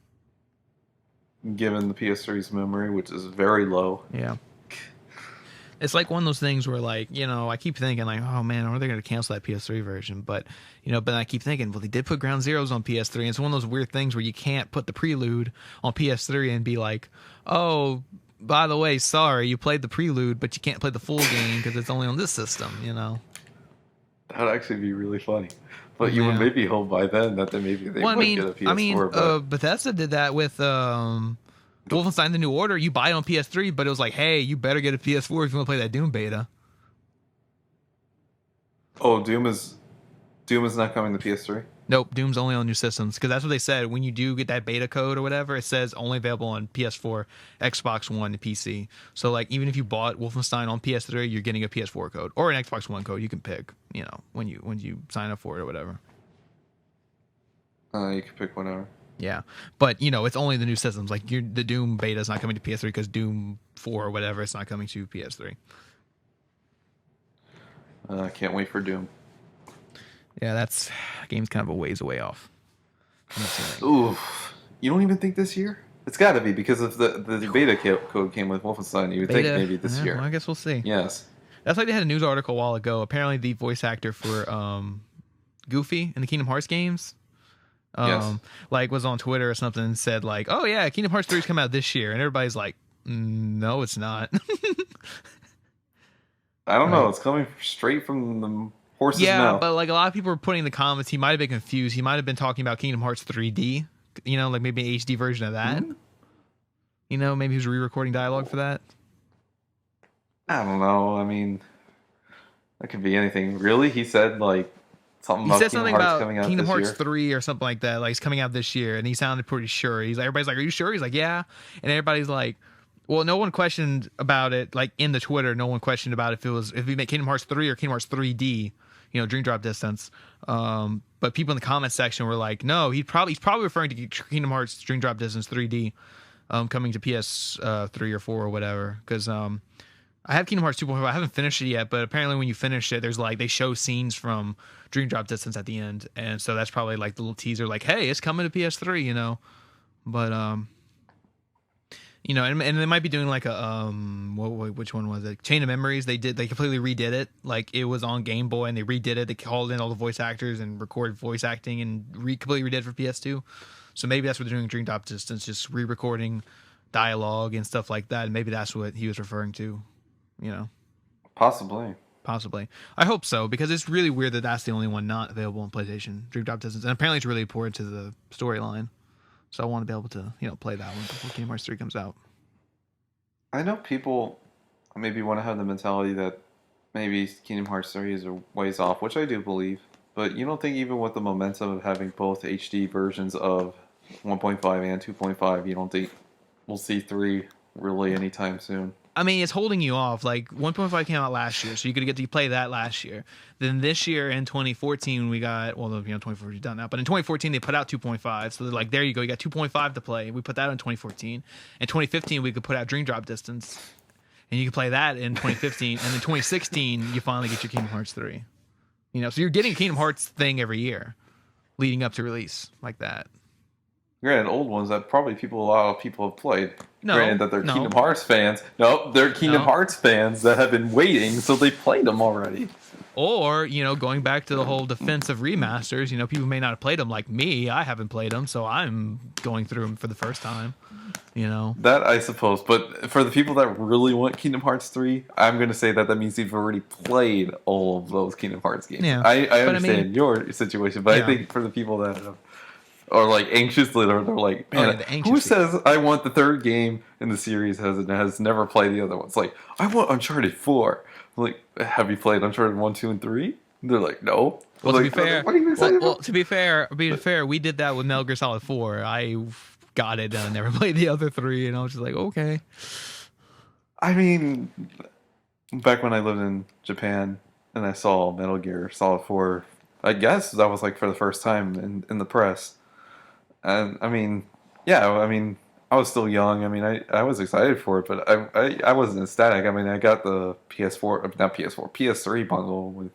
Given the PS3's memory, which is very low. Yeah. It's like one of those things where, like, I keep thinking, like, oh man, are they going to cancel that PS3 version? But, but I keep thinking, well, they did put Ground Zeroes on PS3. And it's one of those weird things where you can't put the prelude on PS3 and be like, oh, by the way, sorry, you played the prelude, but you can't play the full game because it's only on this system, That would actually be really funny. But you would maybe hope by then that they would get a PS4. But Bethesda did that with Wolfenstein: The New Order. You buy it on PS3, but it was like, hey, you better get a PS4 if you want to play that Doom beta. Oh, Doom is not coming to PS3? Nope, Doom's only on new systems because that's what they said. When you do get that beta code or whatever, it says only available on PS4, Xbox One, and PC. So like even if you bought Wolfenstein on PS3, you're getting a PS4 code or an Xbox One code. You can pick, when you sign up for it or whatever. You can pick whatever. Yeah, but it's only the new systems. Like the Doom beta is not coming to PS3 because Doom 4 or whatever, it's not coming to PS3. I can't wait for Doom. Yeah, that game's kind of a ways away off. Ooh, you don't even think this year? It's got to be because if the beta code came with Wolfenstein, you would think maybe this year. Well, I guess we'll see. Yes. That's like they had a news article a while ago. Apparently, the voice actor for Goofy in the Kingdom Hearts games, like was on Twitter or something and said like, "Oh yeah, Kingdom Hearts 3 is coming out this year," and everybody's like, "No, it's not." I don't know. It's coming straight from the horse's mouth. But like a lot of people were putting in the comments, he might have been confused. He might have been talking about Kingdom Hearts 3D, like maybe an HD version of that. Mm-hmm. Maybe he was re-recording dialogue for that. I don't know. I mean, that could be anything. Really? He said like something about Kingdom Hearts 3 or something like that. Like it's coming out this year, and he sounded pretty sure. Everybody's like, "Are you sure?" He's like, "Yeah," and everybody's like, well, no one questioned about it. Like in the Twitter, no one questioned about if we make Kingdom Hearts 3 or Kingdom Hearts 3D, Dream Drop Distance. But people in the comment section were like, no, he's probably referring to Kingdom Hearts Dream Drop Distance 3D, coming to PS 3 or 4 or whatever. Because I have Kingdom Hearts 2.5. I haven't finished it yet, but apparently when you finish it, there's like they show scenes from Dream Drop Distance at the end, and so that's probably like the little teaser, like, hey, it's coming to PS3, But and they might be doing like a which one was it? Chain of Memories. They completely redid it. Like it was on Game Boy and they redid it. They called in all the voice actors and recorded voice acting and completely redid it for PS2. So maybe that's what they're doing in Dream Drop Distance, just re-recording dialogue and stuff like that. And maybe that's what he was referring to. Possibly. I hope so because it's really weird that that's the only one not available on PlayStation, Dream Drop Distance, and apparently it's really important to the storyline. So I want to be able to, play that one before Kingdom Hearts 3 comes out. I know people maybe want to have the mentality that maybe Kingdom Hearts 3 is a ways off, which I do believe. But you don't think even with the momentum of having both HD versions of 1.5 and 2.5, you don't think we'll see 3 really anytime soon? I mean, it's holding you off. Like 1.5 came out last year, so you could get to play that last year. Then this year in 2014, we got 2014 is done now, but in 2014 they put out 2.5. So they're like, there you go, you got 2.5 to play. We put that in 2014. In 2015, we could put out Dream Drop Distance, and you can play that in 2015. And in 2016, you finally get your Kingdom Hearts 3. So you're getting a Kingdom Hearts thing every year, leading up to release like that. Granted, old ones that probably a lot of people have played. Granted that they're Kingdom Hearts fans. No, they're Kingdom Hearts fans that have been waiting, so they played them already. Or, you know, going back to the whole defense of remasters, you know, people may not have played them like me. I haven't played them, so I'm going through them for the first time. You know, that I suppose, but for the people that really want Kingdom Hearts 3, I'm going to say that means you've already played all of those Kingdom Hearts games. Yeah, I understand your situation, but yeah. I think for the people that are like anxiously, they're like, man, who says I want the third game in the series has never played the other ones? Like, I want Uncharted 4. I'm like, have you played Uncharted 1, 2, and 3? They're like, no. Well, like, to be fair, what are you excited about? to be fair, we did that with Metal Gear Solid 4. I got it and I never played the other 3, and I was just like, okay. I mean, back when I lived in Japan and I saw Metal Gear Solid 4, I guess that was like for the first time in the press. And I mean, yeah, I mean, I was still young. I mean, I was excited for it, but I wasn't ecstatic. I mean, I got the PS3 bundle with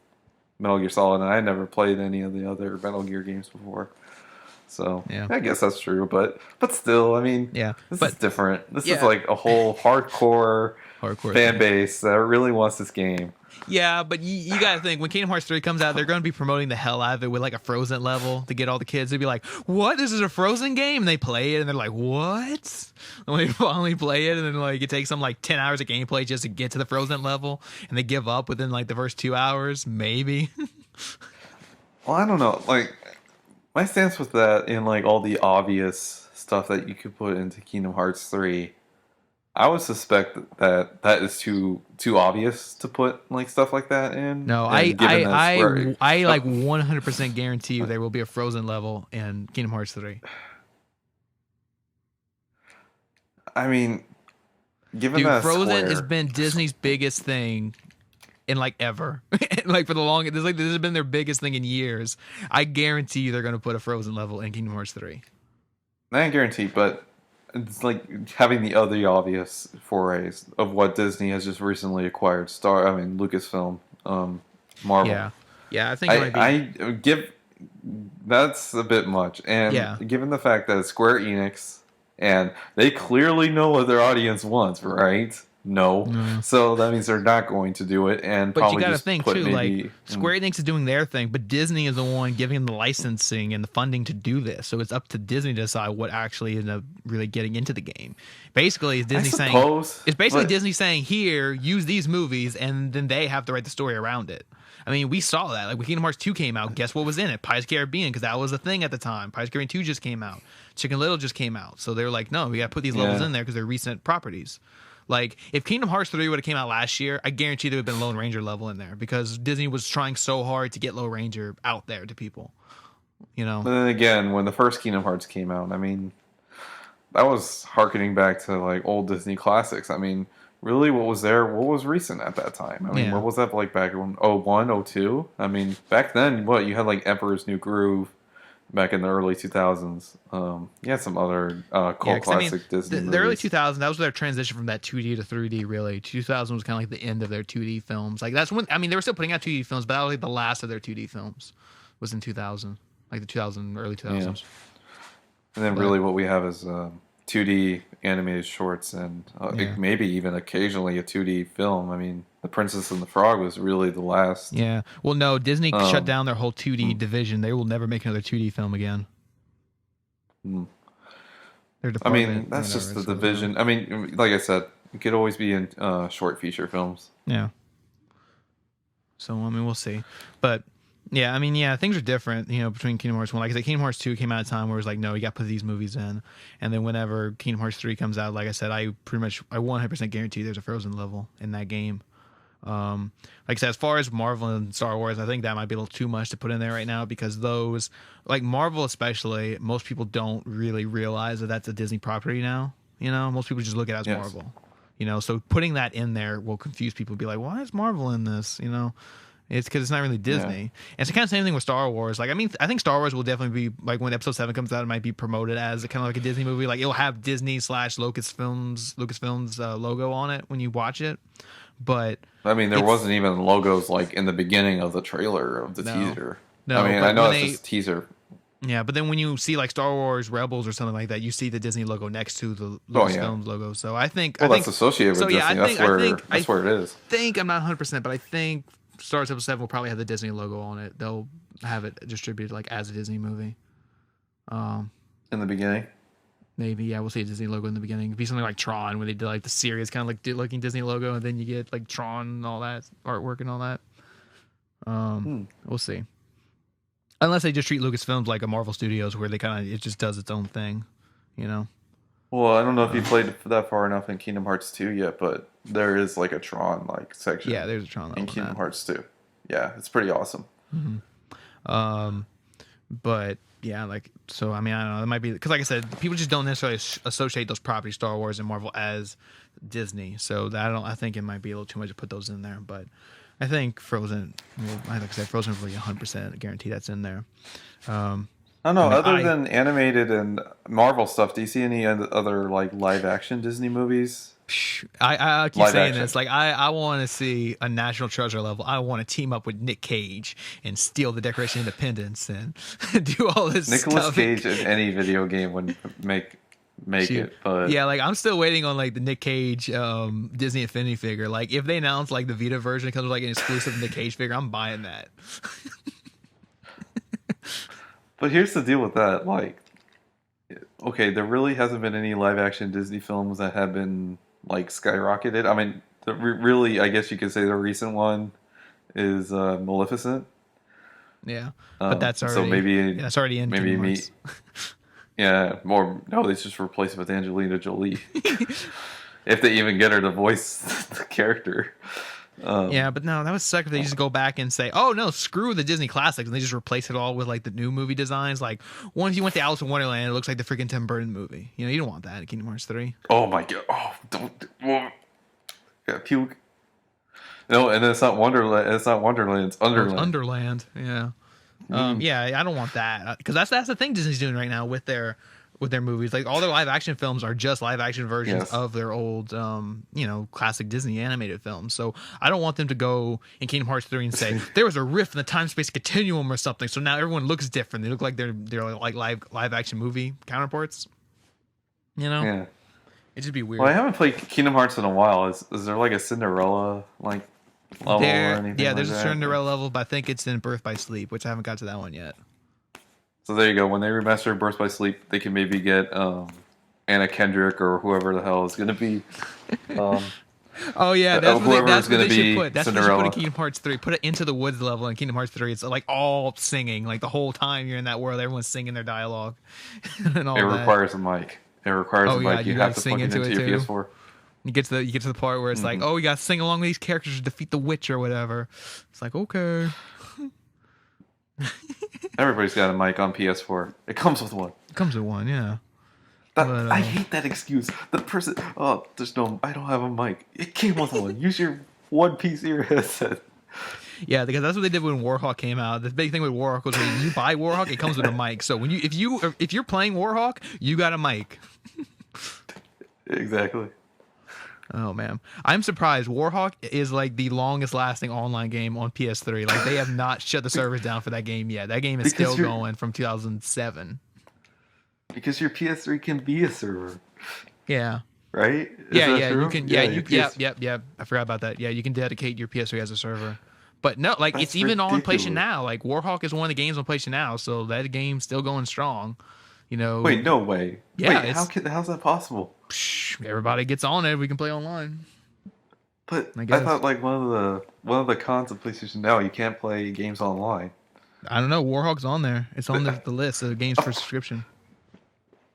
Metal Gear Solid, and I never played any of the other Metal Gear games before. So yeah. I guess that's true, but still, I mean, this is different. This is like a whole hardcore fan base that really wants this game. Yeah, but you gotta think, when Kingdom Hearts 3 comes out, they're gonna be promoting the hell out of it with like a Frozen level to get all the kids to be like, what? This is a Frozen game? And they play it and they're like, what? And when they finally play it, and then like it takes them like 10 hours of gameplay just to get to the Frozen level, and they give up within like the first 2 hours, maybe. Well, I don't know. Like, my stance with that and like all the obvious stuff that you could put into Kingdom Hearts 3, I would suspect that is too obvious to put like stuff like that in. No, I like 100% guarantee you there will be a Frozen level in Kingdom Hearts 3. I mean, given that Frozen has been Disney's biggest thing in like ever. Like for the longest, this has been their biggest thing in years. I guarantee you they're going to put a Frozen level in Kingdom Hearts 3. I guarantee, but it's like having the other obvious forays of what Disney has just recently acquired. Lucasfilm, Marvel. Yeah, I think it might be. I give that's a bit much, and given the fact that it's Square Enix and they clearly know what their audience wants, right? No, so that means they're not going to do it, and but you got to think too. Like Square Enix is doing their thing, but Disney is the one giving them the licensing and the funding to do this. So it's up to Disney to decide what actually ends up really getting into the game. Basically, it's Disney saying, "Here, use these movies," and then they have to write the story around it. I mean, we saw that. Like when Kingdom Hearts 2 came out, guess what was in it? Pirates of the Caribbean, because that was a thing at the time. Pirates of the Caribbean 2 just came out. Chicken Little just came out. So they were like, no, we got to put these levels in there because they're recent properties. Like, if Kingdom Hearts 3 would have came out last year, I guarantee there would have been Lone Ranger level in there because Disney was trying so hard to get Lone Ranger out there to people. You know? But then again, when the first Kingdom Hearts came out, I mean, that was harkening back to, like, old Disney classics. I mean, really, what was there? What was recent at that time? I mean, what was that like back in 01, 02? I mean, back then, you had, like, Emperor's New Groove back in the early 2000s. You had some other cult classic Disney movies. The early 2000s, that was their transition from that 2D to 3D, really. 2000 was kind of like the end of their 2D films. Like, that's when, I mean, they were still putting out 2D films, but that was like the last of their 2D films was in 2000. Like the early 2000s. Yeah. And then really what we have is 2D animated shorts and maybe even occasionally a 2D film. I mean, The Princess and the Frog was really the last. Yeah. Well, no, Disney shut down their whole 2D division. They will never make another 2D film again. I mean, that's just the division. I mean, like I said, it could always be in short feature films. Yeah. So, I mean, we'll see. But, yeah, I mean, yeah, things are different, you know, between Kingdom Hearts 1. Like I said, Kingdom Hearts 2 came out at a time where it was like, no, you got to put these movies in. And then whenever Kingdom Hearts 3 comes out, like I said, I 100% guarantee there's a Frozen level in that game. Like I said, as far as Marvel and Star Wars, I think that might be a little too much to put in there right now because those, like Marvel especially, most people don't really realize that that's a Disney property now. You know, most people just look at it as Marvel. You know, so putting that in there will confuse people. Be like, why is Marvel in this? You know, it's because it's not really Disney. And it's the kind of same thing with Star Wars. Like, I mean, I think Star Wars will definitely be like when Episode 7 comes out, it might be promoted as kind of like a Disney movie. Like it'll have Lucasfilms logo on it when you watch it. But I mean, there wasn't even logos like in the beginning of the trailer of the teaser. No, I mean, I know it's just a teaser. Yeah, but then when you see like Star Wars Rebels or something like that, you see the Disney logo next to the Lucasfilms logo. So I think that's associated with Disney. That's where it is. I'm not 100%, but I think Star Wars Episode 7 will probably have the Disney logo on it. They'll have it distributed like as a Disney movie. In the beginning. Maybe, yeah, we'll see a Disney logo in the beginning. It'd be something like Tron, where they did like the serious kind of like looking Disney logo, and then you get like Tron and all that artwork and all that. We'll see. Unless they just treat Lucasfilms like a Marvel Studios, where they kind of it just does its own thing, you know. Well, I don't know if you played that far enough in Kingdom Hearts 2 yet, but there is like a Tron like section. Yeah, there's a Tron in Kingdom Hearts 2. Yeah, it's pretty awesome. Mm-hmm. But yeah, like so. I mean, I don't know. It might be because, like I said, people just don't necessarily associate those properties, Star Wars and Marvel, as Disney. So that I think it might be a little too much to put those in there. But I think Frozen. Well, like I said, Frozen will be 100% guarantee that's in there. I don't know. Other than animated and Marvel stuff, do you see any other like live action Disney movies? I keep saying this. Like I want to see a National Treasure level. I want to team up with Nick Cage and steal the Declaration of Independence and do all this. Nicolas Cage in any video game would make it. But yeah, like I'm still waiting on like the Nick Cage Disney Infinity figure. Like if they announce like the Vita version comes with like an exclusive Nick Cage figure, I'm buying that. But here's the deal with that. Like, okay, there really hasn't been any live action Disney films that have been like skyrocketed. I mean, really, I guess you could say the recent one is Maleficent. Yeah, but that's already so maybe that's already in. Maybe yeah, no, they just replace it with Angelina Jolie if they even get her to voice the character. Yeah, but no, that would suck if they just go back and say, "Oh no, screw the Disney classics," and they just replace it all with like the new movie designs. Like, what if you went to Alice in Wonderland? It looks like the freaking Tim Burton movie. You know, you don't want that in Kingdom Hearts 3. Oh my god! Oh, don't. Yeah, puke. No, and it's not Wonderland. It's not Wonderland. It's Underland. Underland. Yeah. Yeah, I don't want that because that's the thing Disney's doing right now with their movies. Like all their live action films are just live action versions of their old, classic Disney animated films. So I don't want them to go in Kingdom Hearts 3 and say there was a rift in the time space continuum or something. So now everyone looks different. They look like they're like live action movie counterparts. You know? Yeah. It'd just be weird. Well, I haven't played Kingdom Hearts in a while. Is there like a Cinderella like level or anything? Yeah, there's like a Cinderella level, but I think it's in Birth by Sleep, which I haven't got to that one yet. So there you go. When they remaster Birth by Sleep, they can maybe get Anna Kendrick or whoever the hell is going to be. Oh yeah, that's what they should put. That's what they should put in Cinderella. Kingdom Hearts 3. Put it Into the Woods level in Kingdom Hearts 3. It's like all singing, like the whole time you're in that world, everyone's singing their dialogue and all It that. requires a mic. It requires a mic. You have to sing plug it into your too. PS4. You get to the part where it's like, oh, we got to sing along with these characters to defeat the witch or whatever. It's like, okay. Everybody's got a mic on PS4. It comes with one. It comes with one, yeah. I hate that excuse. The person, I don't have a mic. It came with one. Use your one piece ear headset. Yeah, because that's what they did when Warhawk came out. The big thing with Warhawk was when you buy Warhawk, it comes with a mic. So if you're playing Warhawk, you got a mic. Exactly. Oh man, I'm surprised. Warhawk is like the longest lasting online game on PS3. Like they have not shut the servers down for that game yet. That game is still going from 2007. Because your PS3 can be a server. Yeah. Right? You can. Yeah. I forgot about that. Yeah, you can dedicate your PS3 as a server. But no, like it's even on PlayStation Now. Like Warhawk is one of the games on PlayStation Now, so that game's still going strong. You know. Wait, no way. Yeah, Wait, how's that possible? Everybody gets on it. We can play online. But I thought like one of the cons of PlayStation Now, you can't play games online. I don't know. Warhawk's on there. It's on the list of games for subscription.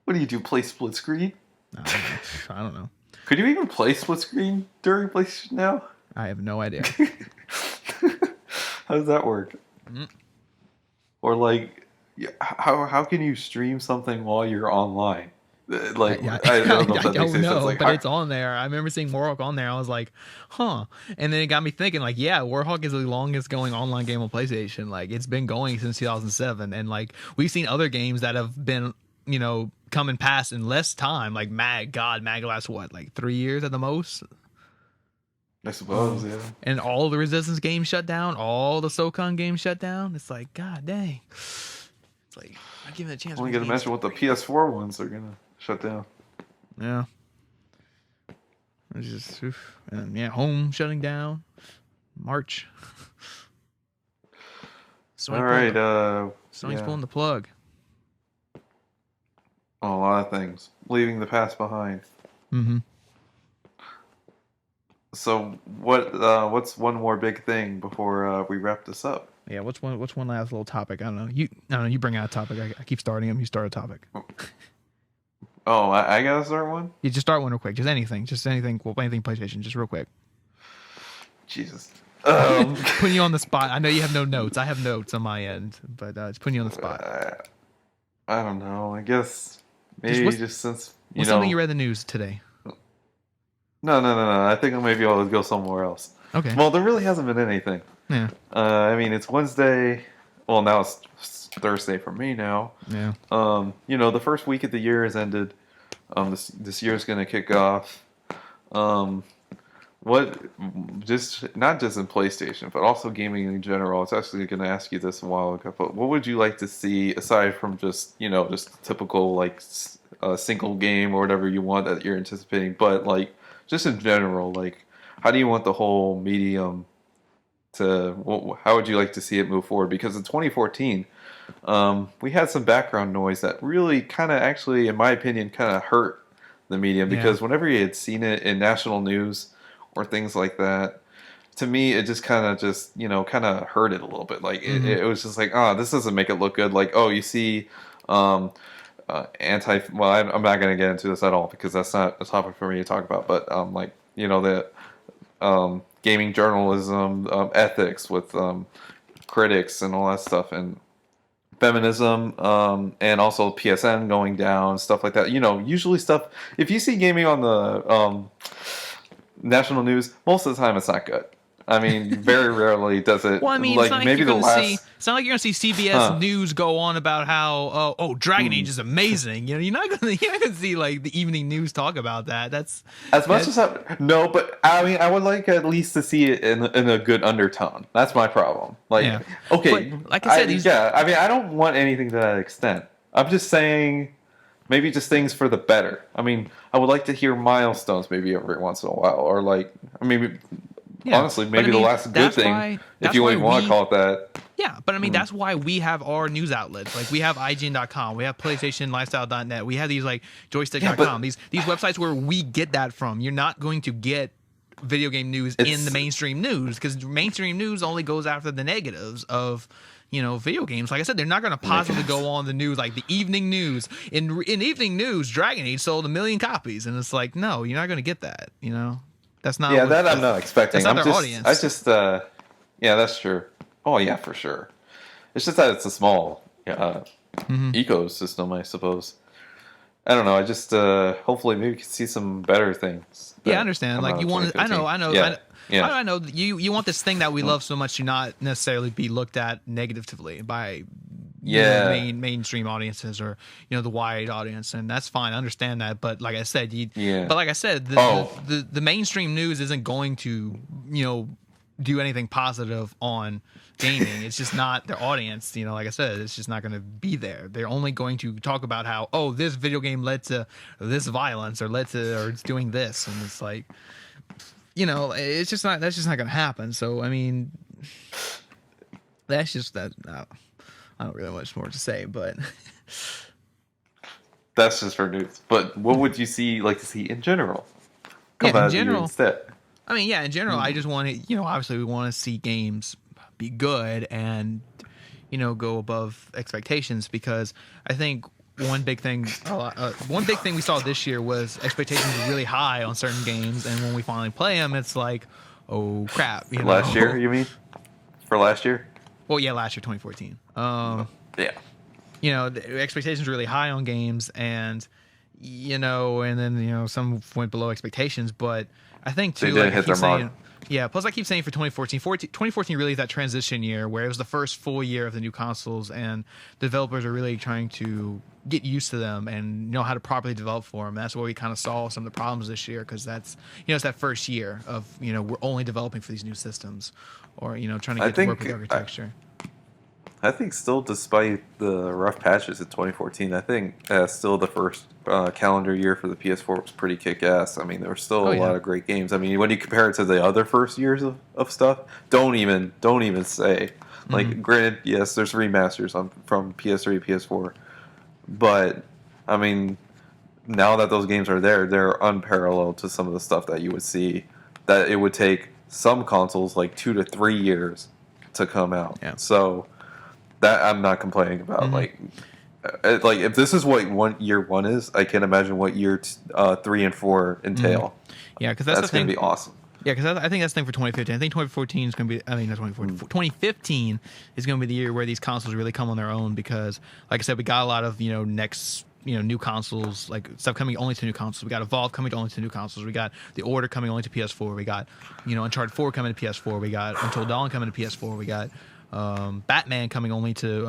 What do you do? Play split screen? I don't know. Could you even play split screen during PlayStation Now? I have no idea. How does that work? Or like, how can you stream something while you're online? Like, I don't know if that makes sense. Like, but it's on there. I remember seeing Warhawk on there. I was like, huh. And then it got me thinking, like, yeah, Warhawk is the longest going online game on PlayStation. Like, it's been going since 2007. And like, we've seen other games that have been, come and pass in less time. Like Mag lasts what, like 3 years at the most? I suppose, yeah. And all the Resistance games shut down, all the SOCON games shut down. It's like, god dang. It's like, I'd give it a chance. Only got to imagine what the PS4 ones are gonna shut down. Yeah. It's just, and yeah, Home shutting down. March. All right. Sony's pulling the plug. A lot of things. Leaving the past behind. Mm-hmm. So what's one more big thing before we wrap this up? Yeah, what's one last little topic? I don't know. You bring out a topic. I keep starting them. You start a topic. Oh, I gotta start one? You just start one real quick. Just anything. Well, anything PlayStation. Just real quick. Jesus. Putting you on the spot. I know you have no notes. I have notes on my end, but it's putting you on the spot. I don't know. I guess maybe just since what's something you read in the news today? No. I think maybe I'll go somewhere else. Okay. Well, there really hasn't been anything. Yeah. I mean, it's Wednesday. Well, now it's Thursday for me now. Yeah. The first week of the year has ended. This year is going to kick off. Just not just in PlayStation, but also gaming in general. I was actually going to ask you this a while ago, but what would you like to see aside from just typical like single game or whatever you want that you're anticipating, but like just in general, like how do you want the whole medium how would you like to see it move forward? Because in 2014, we had some background noise that really kind of actually, in my opinion, kind of hurt the medium, because whenever you had seen it in national news or things like that, to me, it just kind of hurt it a little bit. Like it was just like, this doesn't make it look good. Like, you see, well, I'm not going to get into this at all because that's not a topic for me to talk about. But the gaming journalism ethics with critics and all that stuff, and feminism, and also PSN going down, stuff like that. Usually stuff. If you see gaming on the national news, most of the time it's not good. I mean, very rarely does it. Well, I mean, like it's not maybe the last. It's not like you're gonna see CBS News go on about how Dragon Age is amazing. You're not gonna see like the evening news talk about that. That's as much as no, but I mean, I would like at least to see it in a good undertone. That's my problem. Like, okay, but, like I said, I mean, I don't want anything to that extent. I'm just saying, maybe just things for the better. I mean, I would like to hear milestones maybe every once in a while, or like, I mean. Yeah, honestly, maybe the last good thing, if you even want to call it that. Yeah, but I mean, that's why we have our news outlets. Like, we have IGN.com, we have PlayStationLifestyle.net, we have these, like, Joystick.com, these websites where we get that from. You're not going to get video game news in the mainstream news, because mainstream news only goes after the negatives of, video games. Like I said, they're not going to positively go on the news, like the evening news. In evening news, Dragon Age sold 1 million copies, and it's like, no, you're not going to get that, That's not. Yeah, that I'm not expecting. That's not their audience. Yeah, that's true. Oh yeah, for sure. It's just that it's a small ecosystem, I suppose. I don't know. I just hopefully maybe we can see some better things. Yeah, I understand. Like you want. I know. Yeah. I know. You want this thing that we love so much to not necessarily be looked at negatively by mainstream audiences or the wide audience, and that's fine. I understand that, but like I said, the mainstream news isn't going to do anything positive on gaming. It's just not their audience. Like I said, it's just not going to be there. They're only going to talk about how this video game led to this violence or it's doing this, and it's like it's just not. That's just not going to happen. So I mean, that's just that. I don't really have much more to say, but that's just for news. But what would you like to see in general? In general, instead. I mean, in general, I just want to, obviously we want to see games be good and, go above expectations, because I think one big thing we saw this year was expectations were really high on certain games, and when we finally play them, it's like, oh crap! Last year, you mean? For last year? Well, yeah, last year, 2014. Yeah. The expectations were really high on games, and and then some went below expectations. But I think too, they did hit their mark. Yeah. Plus, I keep saying for 2014 really is that transition year where it was the first full year of the new consoles, and developers are really trying to get used to them and know how to properly develop for them. That's where we kind of saw some of the problems this year, because that's it's that first year of we're only developing for these new systems, or trying to get to work with architecture. I think still, despite the rough patches in 2014, I think still the first calendar year for the PS4 was pretty kick-ass. I mean, there were still a lot of great games. I mean, when you compare it to the other first years of stuff, don't even say. Like, granted, yes, there's remasters from PS3, PS4, but I mean, now that those games are there, they're unparalleled to some of the stuff that you would see. That it would take some consoles like 2 to 3 years to come out. Yeah. So that I'm not complaining about. Like if this is what year 1 is, I can't imagine what year 3 and 4 entail. Yeah, because that's going to be awesome. Yeah, because I think that's the thing for 2015. I think 2014 is going to be. I mean, not 2014. 2015 is going to be the year where these consoles really come on their own. Because, like I said, we got a lot of new consoles, like stuff coming only to new consoles. We got Evolve coming only to new consoles. We got The Order coming only to PS4. We got Uncharted 4 coming to PS4. We got Until Dawn coming to PS4. We got Batman coming only to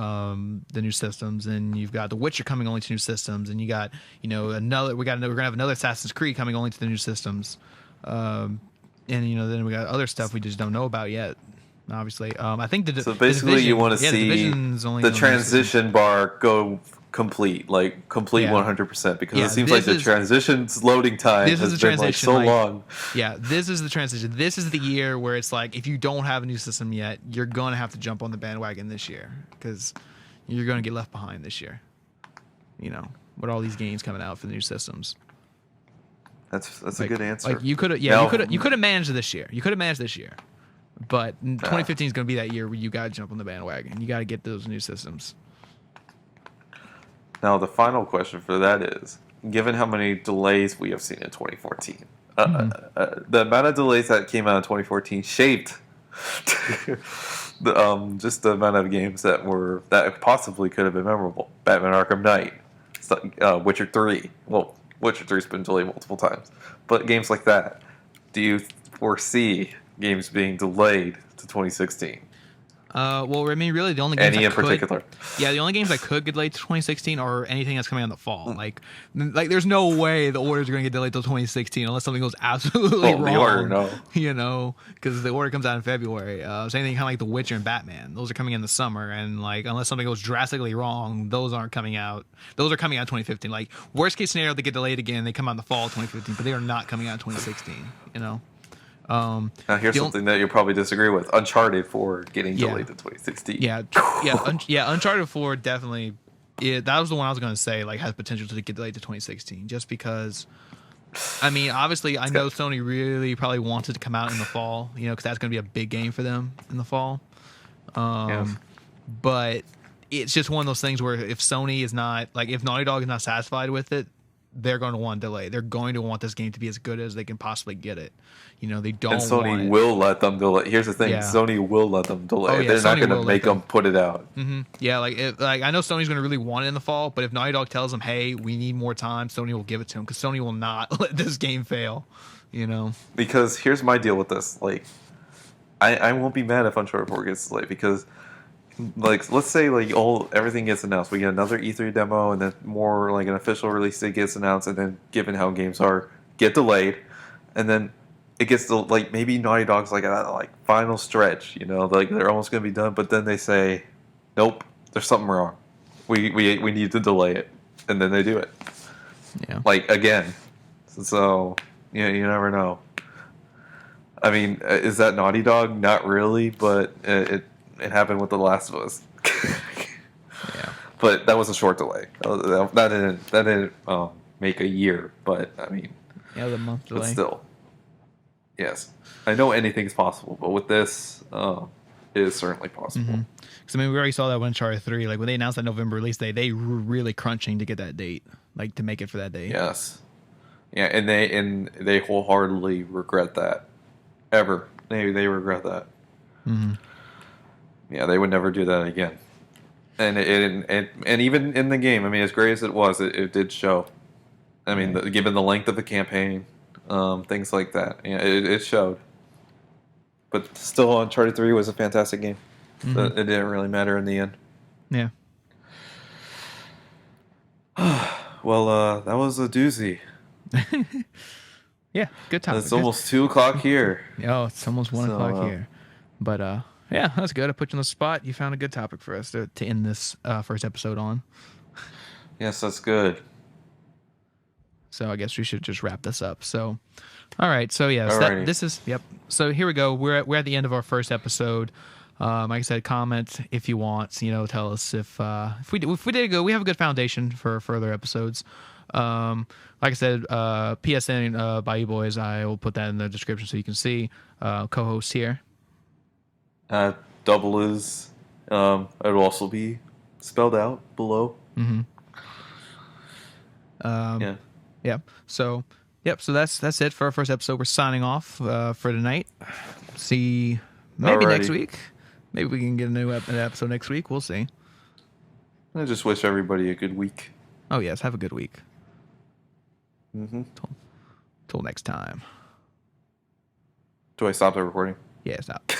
the new systems, and you've got The Witcher coming only to new systems, and you got we're gonna have another Assassin's Creed coming only to the new systems, and then we got other stuff we just don't know about yet. Obviously, I think so. Basically, you want to see the transition bar go complete 100%, because it seems like the transition's loading time has been like so long. Yeah, this is the transition. This is the year where it's like, if you don't have a new system yet, you're gonna have to jump on the bandwagon this year, because you're gonna get left behind this year. With all these games coming out for the new systems. That's a good answer. Like you could have managed this year. You could have managed this year, but 2015 is gonna be that year where you gotta jump on the bandwagon. You gotta get those new systems. Now, the final question for that is, given how many delays we have seen in 2014, the amount of delays that came out in 2014 shaped just the amount of games that possibly could have been memorable. Batman Arkham Knight, Witcher 3. Well, Witcher 3's been delayed multiple times. But games like that, do you foresee games being delayed to 2016? Well, I mean, really, the only games particular? Yeah, the only games that could get delayed to 2016 are anything that's coming out in the fall. Like, there's no way the orders are going to get delayed till 2016 unless something goes absolutely wrong. The order, no. Because the order comes out in February. So anything kind of like The Witcher and Batman, those are coming in the summer, and like unless something goes drastically wrong, those aren't coming out. Those are coming out in 2015. Like, worst case scenario, they get delayed again. They come out in the fall of 2015, but they are not coming out in 2016. Now here's something that you'll probably disagree with: Uncharted 4 getting delayed to 2016. Uncharted 4 definitely. That was the one I was going to say has potential to get delayed to 2016, just because. I mean, obviously, I know Sony really probably wants it to come out in the fall, because that's going to be a big game for them in the fall. But it's just one of those things where if Sony is not if Naughty Dog is not satisfied with it, they're going to want to delay. They're going to want this game to be as good as they can possibly get it. They don't. And Sony will let them delay. Here's the thing: Sony will let them delay. They're not going to make them put it out. Mm-hmm. Yeah, I know Sony's going to really want it in the fall, but if Naughty Dog tells them, "Hey, we need more time," Sony will give it to them, because Sony will not let this game fail. Because here's my deal with this: I won't be mad if Uncharted 4 gets delayed, because let's say everything gets announced. We get another E3 demo, and then more an official release date gets announced, and then given how games are, get delayed, and then it gets to maybe Naughty Dog's a final stretch, they're almost gonna be done, but then they say, nope, there's something wrong. We need to delay it, and then they do it. Yeah. Again. So you never know. I mean, is that Naughty Dog? Not really, but it happened with The Last of Us. Yeah. But that was a short delay. That didn't make a year, but I mean, the month delay. But still, yes, I know anything's possible, but with this, it is certainly possible. Because I mean, we already saw that with Uncharted 3. When they announced that November release date, they were really crunching to get that date, to make it for that date. Yes, yeah, and they wholeheartedly regret that. They regret that. Mm-hmm. Yeah, they would never do that again. And even in the game, I mean, as great as it was, it did show. I mean, given the length of the campaign, things like that, it showed. But still, Uncharted 3 was a fantastic game. Mm-hmm. It didn't really matter in the end. Yeah. Well, that was a doozy. Yeah, good time. It's almost 2 o'clock here. Oh, it's almost 1 o'clock here. But Yeah, that's good. I put you on the spot. You found a good topic for us to end this first episode on. Yes, that's good. So I guess we should just wrap this up. So, all right. So yes, this is yep. So here we go. We're at the end of our first episode. Like I said, comment if you want. Tell us if we did go. We have a good foundation for further episodes. Like I said, PSN by you boys. I will put that in the description so you can see. Co-host here. Doubleis. It'll also be spelled out below. Mm-hmm. Yeah. Yeah. So, yep. So that's it for our first episode. We're signing off for tonight. See, maybe next week. Maybe we can get a new episode next week. We'll see. I just wish everybody a good week. Oh yes, have a good week. Mm-hmm. Till next time. Do I stop the recording? Yeah, stop.